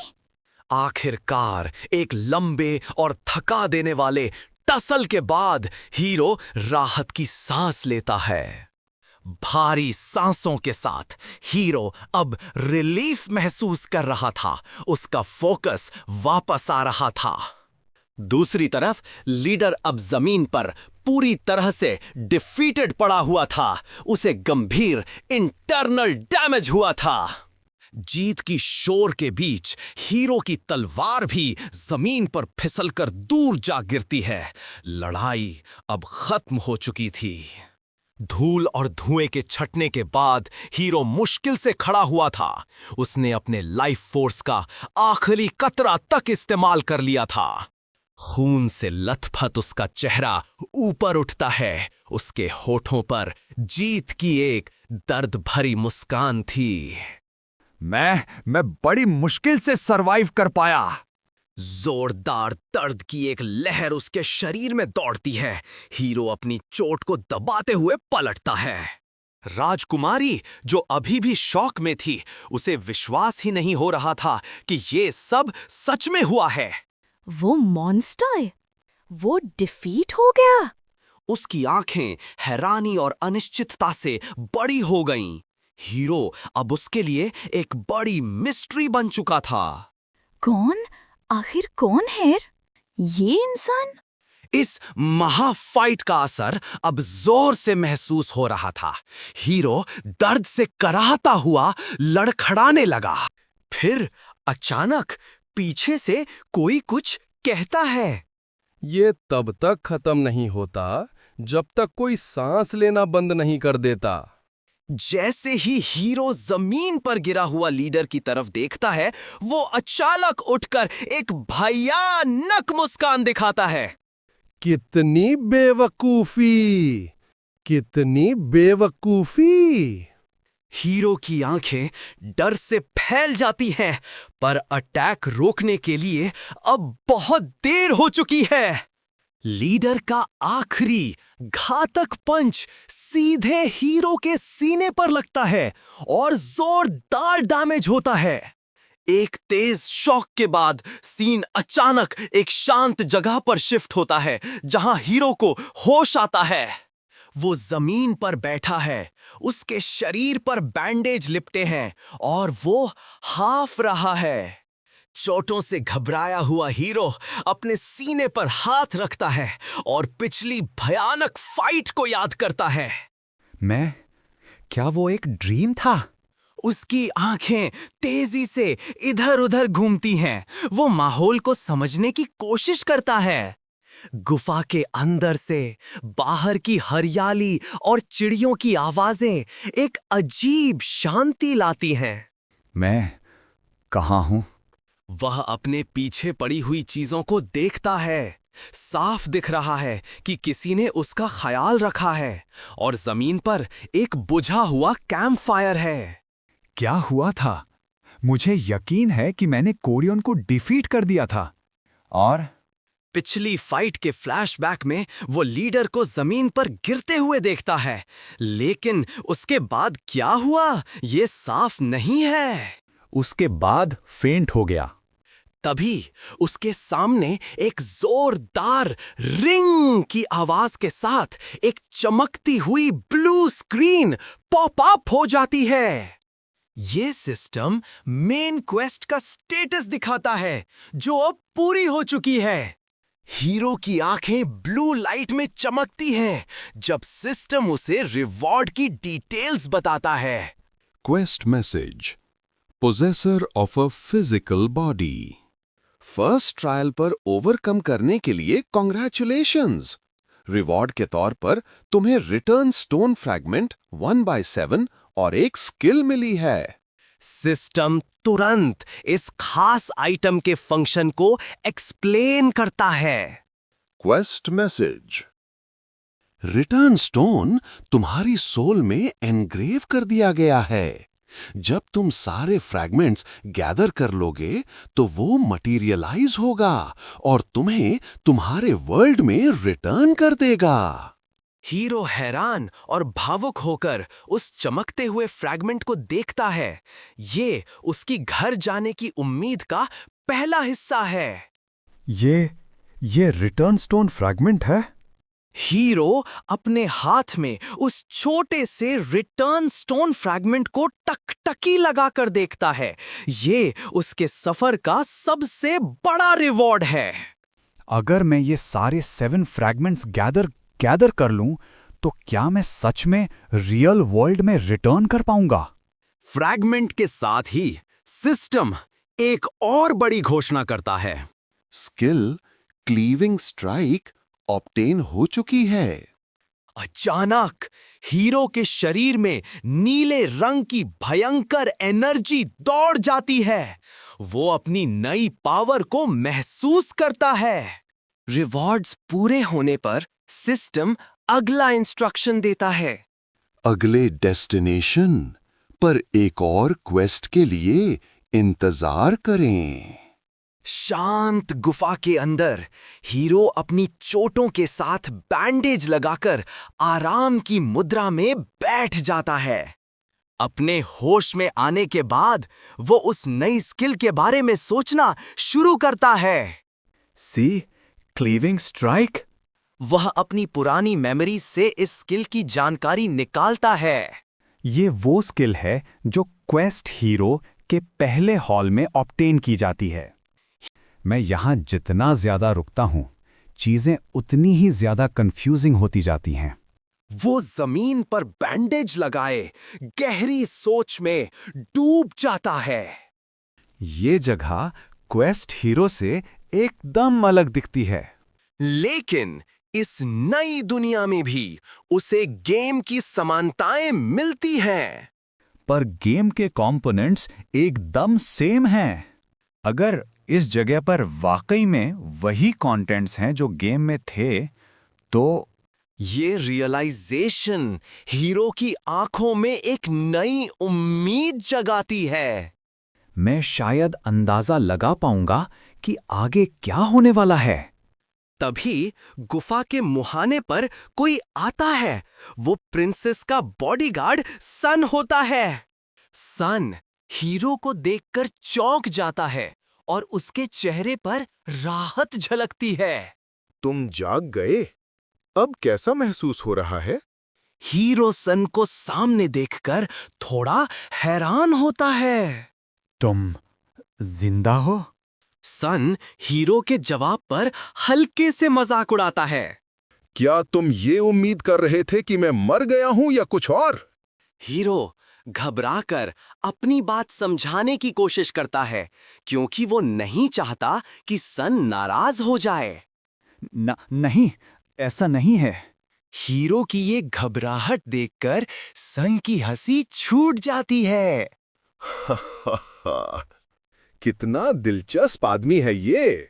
आखिरकार एक लंबे और थका देने वाले टसल के बाद हीरो राहत की सांस लेता है। भारी सांसों के साथ हीरो अब रिलीफ महसूस कर रहा था। उसका फोकस वापस आ रहा था। दूसरी तरफ लीडर अब जमीन पर पूरी तरह से डिफीटेड पड़ा हुआ था। उसे गंभीर इंटरनल डैमेज हुआ था। जीत की शोर के बीच हीरो की तलवार भी जमीन पर फिसलकर दूर जा गिरती है। लड़ाई अब खत्म हो चुकी थी। धूल और धुएं के छटने के बाद हीरो मुश्किल से खड़ा हुआ था। उसने अपने लाइफ फोर्स का आखिरी कतरा तक इस्तेमाल कर लिया था। खून से लथपथ उसका चेहरा ऊपर उठता है। उसके होठों पर जीत की एक दर्द भरी मुस्कान थी। मैं बड़ी मुश्किल से सरवाइव कर पाया। जोरदार दर्द की एक लहर उसके शरीर में दौड़ती है। हीरो अपनी चोट को दबाते हुए पलटता है। राजकुमारी, जो अभी भी शॉक में थी, उसे विश्वास ही नहीं हो रहा था कि ये सब सच में हुआ है। वो मॉन्स्टर, वो डिफीट हो गया। उसकी आंखें हैरानी और अनिश्चितता से बड़ी हो गईं। हीरो अब उसके लिए एक बड़ी मिस्ट्री बन चुका था। कौन, आखिर कौन है ये इंसान? इस महाफाइट का असर अब जोर से महसूस हो रहा था। हीरो दर्द से कराहता हुआ लड़खड़ाने लगा। फिर अचानक पीछे से कोई कुछ कहता है। ये तब तक खत्म नहीं होता जब तक कोई सांस लेना बंद नहीं कर देता। जैसे ही हीरो जमीन पर गिरा हुआ लीडर की तरफ देखता है, वो अचानक उठकर एक भयानक मुस्कान दिखाता है। कितनी बेवकूफी, कितनी बेवकूफी! हीरो की आंखें डर से फैल जाती हैं, पर अटैक रोकने के लिए अब बहुत देर हो चुकी है। लीडर का आखिरी घातक पंच सीधे हीरो के सीने पर लगता है और जोरदार डैमेज होता है। एक तेज शॉक के बाद सीन अचानक एक शांत जगह पर शिफ्ट होता है, जहां हीरो को होश आता है। वो जमीन पर बैठा है, उसके शरीर पर बैंडेज लिपटे हैं और वो हाफ रहा है। चोटों से घबराया हुआ हीरो अपने सीने पर हाथ रखता है और पिछली भयानक फाइट को याद करता है। क्या वो एक ड्रीम था? उसकी आंखें तेजी से इधर-उधर घूमती हैं। वो माहौल को समझने की कोशिश करता है। गुफा के अंदर से बाहर की हरियाली और चिड़ियों की आवाजें एक अजीब शांति लाती हैं। मैं कहाँ हूँ? वह अपने पीछे पड़ी हुई चीजों को देखता है। साफ दिख रहा है कि किसी ने उसका ख्याल रखा है और जमीन पर एक बुझा हुआ कैंप फायर है। क्या हुआ था? मुझे यकीन है कि मैंने कोरियन को डिफीट कर दिया था। और पिछली फाइट के फ्लैशबैक में वो लीडर को जमीन पर गिरते हुए देखता है, लेकिन उसके बाद क्या हुआ ये साफ नहीं है। उसके बाद फेंट हो गया। तभी उसके सामने एक जोरदार रिंग की आवाज के साथ एक चमकती हुई ब्लू स्क्रीन पॉप अप हो जाती है। ये सिस्टम मेन क्वेस्ट का स्टेटस दिखाता है, जो अब पूरी हो चुकी है। हीरो की आंखें ब्लू लाइट में चमकती हैं जब सिस्टम उसे रिवॉर्ड की डिटेल्स बताता है। Quest message, possessor of a physical body. First trial पर ओवरकम करने के लिए कॉन्ग्रेचुलेशंस। रिवॉर्ड के तौर पर तुम्हें रिटर्न स्टोन फ्रैगमेंट 1/7 और एक स्किल मिली है। सिस्टम तुरंत इस खास आइटम के फंक्शन को एक्सप्लेन करता है। क्वेस्ट मैसेज, रिटर्न स्टोन तुम्हारी सोल में एनग्रेव कर दिया गया है। जब तुम सारे फ्रैगमेंट्स गैदर कर लोगे तो वो मटीरियलाइज होगा और तुम्हें तुम्हारे वर्ल्ड में रिटर्न कर देगा। हीरो हैरान और भावुक होकर उस चमकते हुए फ्रैगमेंट को देखता है। ये उसकी घर जाने की उम्मीद का पहला हिस्सा है। ये रिटर्न स्टोन फ्रैगमेंट है? हीरो अपने हाथ में उस छोटे से रिटर्न स्टोन फ्रैगमेंट को टकटकी लगाकर देखता है। ये उसके सफर का सबसे बड़ा रिवॉर्ड है। अगर मैं ये सारे 7 फ्रैगमेंट्स गैदर कर लूं, तो क्या मैं सच में रियल वर्ल्ड में रिटर्न कर पाऊंगा? फ्रैगमेंट के साथ ही सिस्टम एक और बड़ी घोषणा करता है। स्किल क्लीविंग स्ट्राइक ऑब्टेन हो चुकी है। अचानक हीरो के शरीर में नीले रंग की भयंकर एनर्जी दौड़ जाती है। वो अपनी नई पावर को महसूस करता है। रिवॉर्ड्स पूरे होने पर सिस्टम अगला इंस्ट्रक्शन देता है। अगले डेस्टिनेशन पर एक और क्वेस्ट के लिए इंतजार करें। शांत गुफा के अंदर हीरो अपनी चोटों के साथ बैंडेज लगाकर आराम की मुद्रा में बैठ जाता है। अपने होश में आने के बाद वो उस नई स्किल के बारे में सोचना शुरू करता है। Cleaving strike? वह अपनी पुरानी मेमोरी से इस स्किल की जानकारी निकालता है। ये वो स्किल है जो क्वेस्ट हीरो के पहले हॉल में ऑब्टेन की जाती है। मैं यहाँ जितना ज्यादा रुकता हूँ, चीजें उतनी ही ज्यादा कंफ्यूजिंग होती जाती हैं। वो जमीन पर बैंडेज लगाए गहरी सोच में डूब जाता है। ये जगह क्वेस्ट हीरो से एकदम अलग दिखती है। लेकिन इस नई दुनिया में भी उसे गेम की समानताएं मिलती हैं। पर गेम के कंपोनेंट्स एकदम सेम हैं। अगर इस जगह पर वाकई में वही कंटेंट्स हैं जो गेम में थे, तो ये रियलाइजेशन हीरो की आंखों में एक नई उम्मीद जगाती है। मैं शायद अंदाजा लगा पाऊंगा कि आगे क्या होने वाला है। तभी गुफा के मुहाने पर कोई आता है। वो प्रिंसेस का बॉडीगार्ड सन होता है। सन हीरो को देखकर चौंक जाता है और उसके चेहरे पर राहत झलकती है। तुम जाग गए? अब कैसा महसूस हो रहा है? हीरो सन को सामने देखकर थोड़ा हैरान होता है। तुम जिंदा हो? सन हीरो के जवाब पर हल्के से मजाक उड़ाता है। क्या तुम ये उम्मीद कर रहे थे कि मैं मर गया हूं या कुछ और? हीरो घबराकर अपनी बात समझाने की कोशिश करता है क्योंकि वो नहीं चाहता कि सन नाराज हो जाए। नहीं, ऐसा नहीं है। हीरो की ये घबराहट देखकर सन की हंसी छूट जाती है। कितना दिलचस्प आदमी है ये।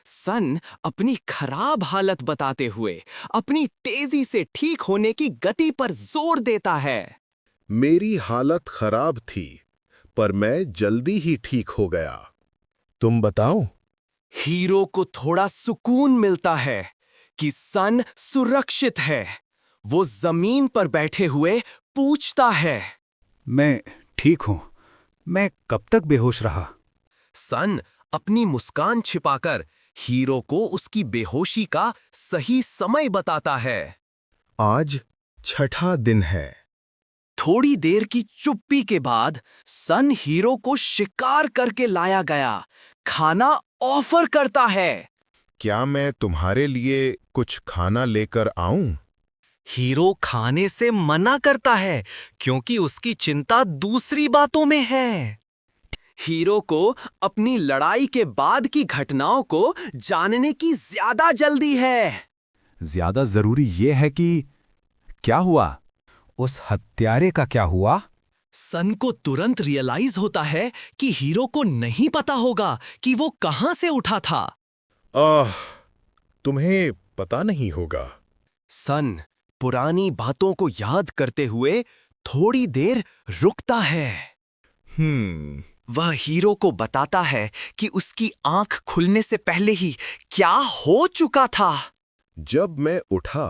सन अपनी खराब हालत बताते हुए अपनी तेजी से ठीक होने की गति पर जोर देता है। मेरी हालत खराब थी, पर मैं जल्दी ही ठीक हो गया। तुम बताओ। हीरो को थोड़ा सुकून मिलता है कि सन सुरक्षित है। वो जमीन पर बैठे हुए पूछता है, मैं ठीक हूं। मैं कब तक बेहोश रहा? सन अपनी मुस्कान छिपाकर हीरो को उसकी बेहोशी का सही समय बताता है। आज छठा दिन है। थोड़ी देर की चुप्पी के बाद सन हीरो को शिकार करके लाया गया खाना ऑफर करता है। क्या मैं तुम्हारे लिए कुछ खाना लेकर आऊं? हीरो खाने से मना करता है क्योंकि उसकी चिंता दूसरी बातों में है। हीरो को अपनी लड़ाई के बाद की घटनाओं को जानने की ज्यादा जल्दी है। ज्यादा जरूरी ये है कि क्या हुआ? उस हत्यारे का क्या हुआ? सन को तुरंत रियलाइज होता है कि हीरो को नहीं पता होगा कि वो कहां से उठा था। तुम्हें पता नहीं होगा। सन पुरानी बातों को याद करते हुए थोड़ी देर रुकता है। वह हीरो को बताता है कि उसकी आंख खुलने से पहले ही क्या हो चुका था। जब मैं उठा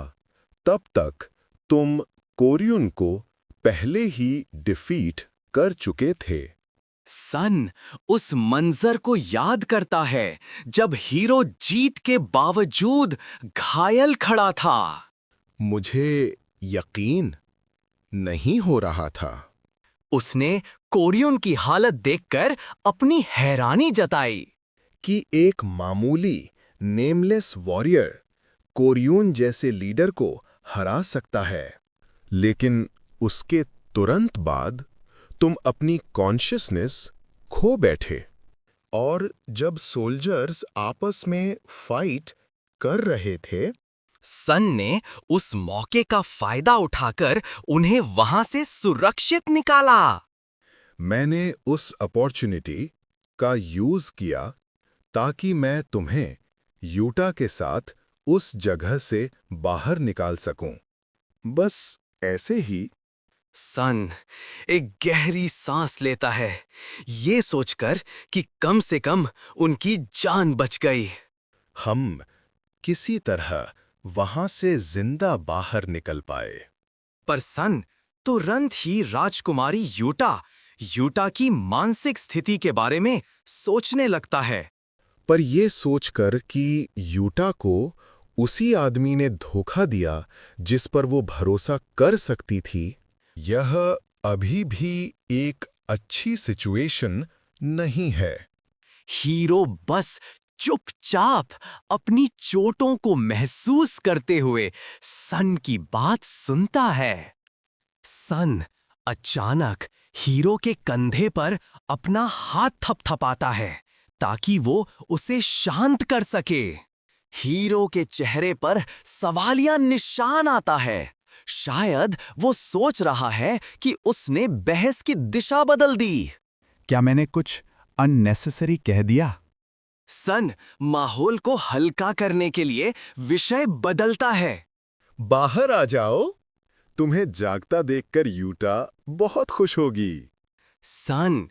तब तक तुम कोरियन को पहले ही डिफीट कर चुके थे। सन उस मंजर को याद करता है जब हीरो जीत के बावजूद घायल खड़ा था। मुझे यकीन नहीं हो रहा था। उसने कोरियन की हालत देखकर अपनी हैरानी जताई कि एक मामूली नेमलेस वॉरियर कोरियन जैसे लीडर को हरा सकता है। लेकिन उसके तुरंत बाद तुम अपनी कॉन्शियसनेस खो बैठे, और जब सोल्जर्स आपस में फाइट कर रहे थे, सन ने उस मौके का फायदा उठाकर उन्हें वहां से सुरक्षित निकाला। मैंने उस अपॉर्चुनिटी का यूज किया ताकि मैं तुम्हें यूटा के साथ उस जगह से बाहर निकाल सकूं। बस ऐसे ही। सन एक गहरी सांस लेता है, ये सोचकर कि कम से कम उनकी जान बच गई। हम किसी तरह वहां से जिंदा बाहर निकल पाए। पर सन तुरंत ही राजकुमारी यूटा की मानसिक स्थिति के बारे में सोचने लगता है। पर यह सोचकर कि यूटा को उसी आदमी ने धोखा दिया जिस पर वो भरोसा कर सकती थी, यह अभी भी एक अच्छी सिचुएशन नहीं है। हीरो बस चुपचाप अपनी चोटों को महसूस करते हुए सन की बात सुनता है। सन अचानक हीरो के कंधे पर अपना हाथ थपथपाता है ताकि वो उसे शांत कर सके। हीरो के चेहरे पर सवालिया निशान आता है। शायद वो सोच रहा है कि उसने बहस की दिशा बदल दी। क्या मैंने कुछ अननेसेसरी कह दिया? सन माहौल को हल्का करने के लिए विषय बदलता है। बाहर आ जाओ, तुम्हें जागता देखकर यूटा बहुत खुश होगी। सन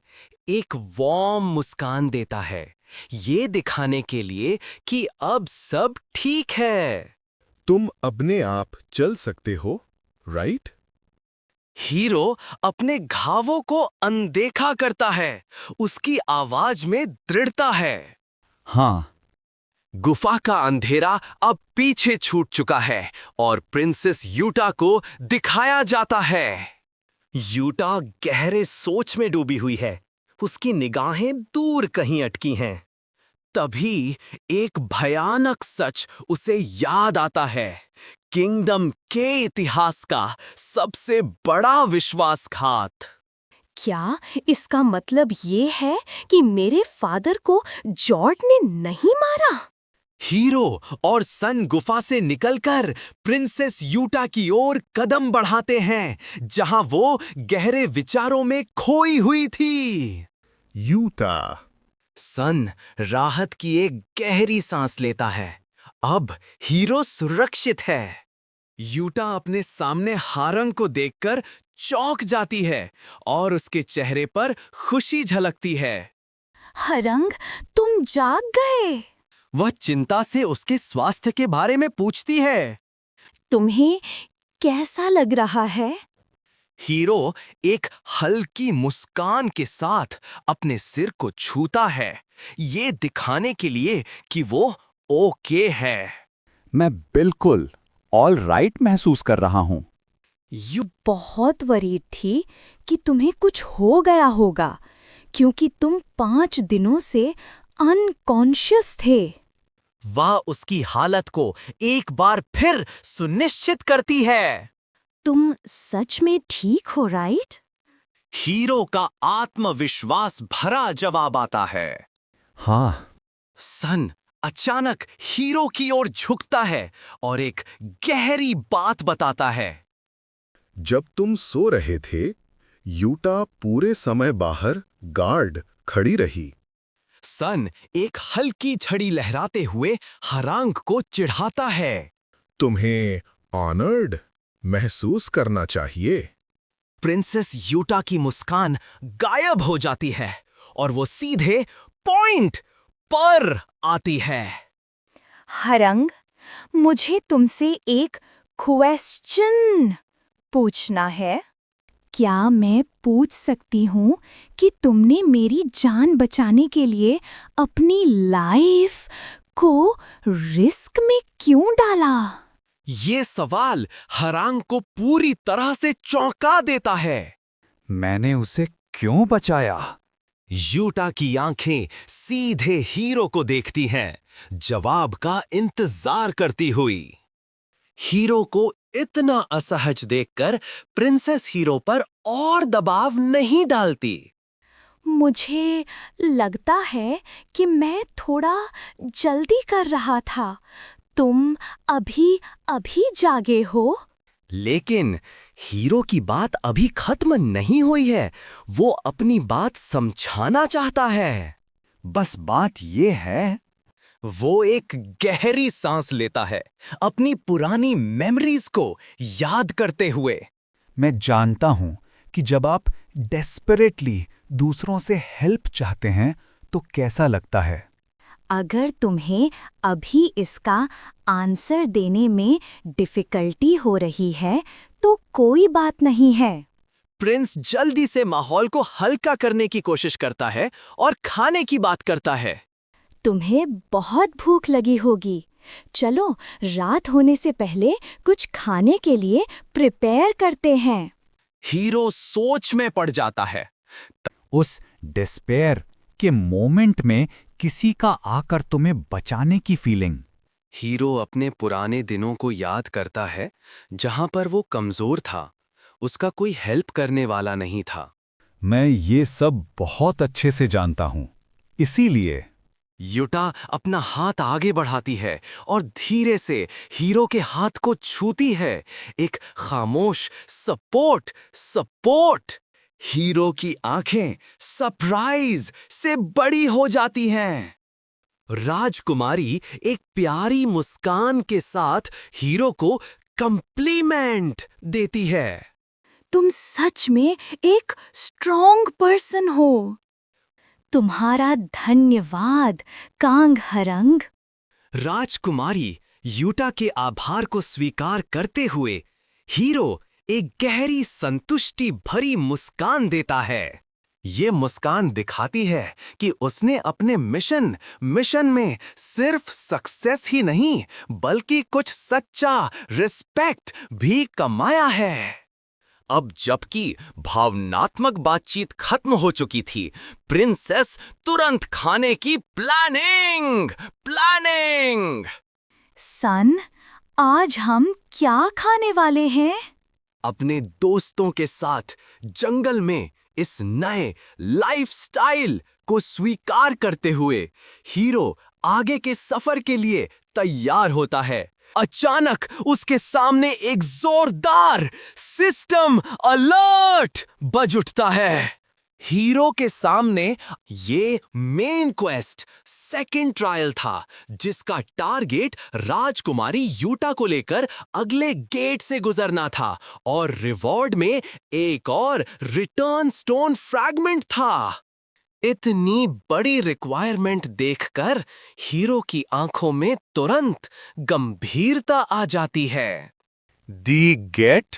एक वार्म मुस्कान देता है, ये दिखाने के लिए कि अब सब ठीक है। तुम अपने आप चल सकते हो, राइट? हीरो अपने घावों को अनदेखा करता है, उसकी आवाज में दृढ़ता है। हाँ। गुफा का अंधेरा अब पीछे छूट चुका है और प्रिंसेस यूटा को दिखाया जाता है। यूटा गहरे सोच में डूबी हुई है, उसकी निगाहें दूर कहीं अटकी हैं। तभी एक भयानक सच उसे याद आता है किंगडम के इतिहास का सबसे बड़ा विश्वासघात। क्या इसका मतलब ये है कि मेरे फादर को जॉर्ड ने नहीं मारा? हीरो और सन गुफा से निकलकर प्रिंसेस यूटा की ओर कदम बढ़ाते हैं, जहां वो गहरे विचारों में खोई हुई थी। यूटा। सन राहत की एक गहरी सांस लेता है। अब हीरो सुरक्षित है। यूटा अपने सामने हारंग को देखकर चौंक जाती है और उसके चेहरे पर खुशी झलकती है। हरंग, तुम जाग गए। वह चिंता से उसके स्वास्थ्य के बारे में पूछती है। तुम्हें कैसा लग रहा है? हीरो एक हल्की मुस्कान के साथ अपने सिर को छूता है, ये दिखाने के लिए कि वो ओके है। मैं बिल्कुल ऑल राइट महसूस कर रहा हूं। यू बहुत वरीड थी कि तुम्हें कुछ हो गया होगा, क्योंकि तुम 5 दिनों से अनकॉन्शियस थे। वह उसकी हालत को एक बार फिर सुनिश्चित करती है। तुम सच में ठीक हो, राइट? हीरो का आत्मविश्वास भरा जवाब आता है। हाँ। सन अचानक हीरो की ओर झुकता है और एक गहरी बात बताता है। जब तुम सो रहे थे, यूटा पूरे समय बाहर गार्ड खड़ी रही। सन एक हल्की छड़ी लहराते हुए हरांग को चिढ़ाता है। तुम्हें ऑनर्ड महसूस करना चाहिए। प्रिंसेस यूटा की मुस्कान गायब हो जाती है और वो सीधे पॉइंट पर आती है। हरंग, मुझे तुमसे एक क्वेश्चन पूछना है। क्या मैं पूछ सकती हूँ कि तुमने मेरी जान बचाने के लिए अपनी लाइफ को रिस्क में क्यों डाला? ये सवाल हरांग को पूरी तरह से चौंका देता है। मैंने उसे क्यों बचाया? यूटा की आंखें सीधे हीरो को देखती हैं, जवाब का इंतजार करती हुई। हीरो को इतना असहज देखकर प्रिंसेस हीरो पर और दबाव नहीं डालती। मुझे लगता है कि मैं थोड़ा जल्दी कर रहा था। तुम अभी जागे हो। लेकिन हीरो की बात अभी खत्म नहीं हुई है। वो अपनी बात समझाना चाहता है। बस बात ये है। वो एक गहरी सांस लेता है, अपनी पुरानी मेमोरीज को याद करते हुए। मैं जानता हूं कि जब आप डेस्परेटली दूसरों से हेल्प चाहते हैं तो कैसा लगता है। अगर तुम्हें अभी इसका आंसर देने में डिफिकल्टी हो रही है तो कोई बात नहीं है। प्रिंस जल्दी से माहौल को हल्का करने की कोशिश करता है और खाने की बात करता है। तुम्हें बहुत भूख लगी होगी। चलो, रात होने से पहले कुछ खाने के लिए प्रिपेयर करते हैं। हीरो सोच में पड़ जाता है। उस डिस्पेयर के मोमेंट में किसी का आकर तुम्हें बचाने की फीलिंग। हीरो अपने पुराने दिनों को याद करता है, जहां पर वो कमजोर था, उसका कोई हेल्प करने वाला नहीं था। मैं ये सब बहुत अच्छे से जानता हूं, इसीलिए। यूटा अपना हाथ आगे बढ़ाती है और धीरे से हीरो के हाथ को छूती है। एक खामोश सपोर्ट। हीरो की आंखें सरप्राइज से बड़ी हो जाती हैं। राजकुमारी एक प्यारी मुस्कान के साथ हीरो को कॉम्प्लीमेंट देती है। तुम सच में एक स्ट्रॉन्ग पर्सन हो। तुम्हारा धन्यवाद, कांग हरंग। राजकुमारी यूटा के आभार को स्वीकार करते हुए हीरो एक गहरी संतुष्टि भरी मुस्कान देता है। ये मुस्कान दिखाती है कि उसने अपने मिशन में सिर्फ सक्सेस ही नहीं, बल्कि कुछ सच्चा रिस्पेक्ट भी कमाया है। अब जबकि भावनात्मक बातचीत खत्म हो चुकी थी, प्रिंसेस तुरंत खाने की प्लानिंग। सन, आज हम क्या खाने वाले हैं? अपने दोस्तों के साथ जंगल में इस नए लाइफस्टाइल को स्वीकार करते हुए हीरो आगे के सफर के लिए तैयार होता है। अचानक उसके सामने एक जोरदार सिस्टम अलर्ट बज उठता है। हीरो के सामने ये मेन क्वेस्ट सेकंड ट्रायल था, जिसका टारगेट राजकुमारी यूटा को लेकर अगले गेट से गुजरना था और रिवॉर्ड में एक और रिटर्न स्टोन फ्रैगमेंट था। इतनी बड़ी रिक्वायरमेंट देखकर हीरो की आंखों में तुरंत गंभीरता आ जाती है। दी गेट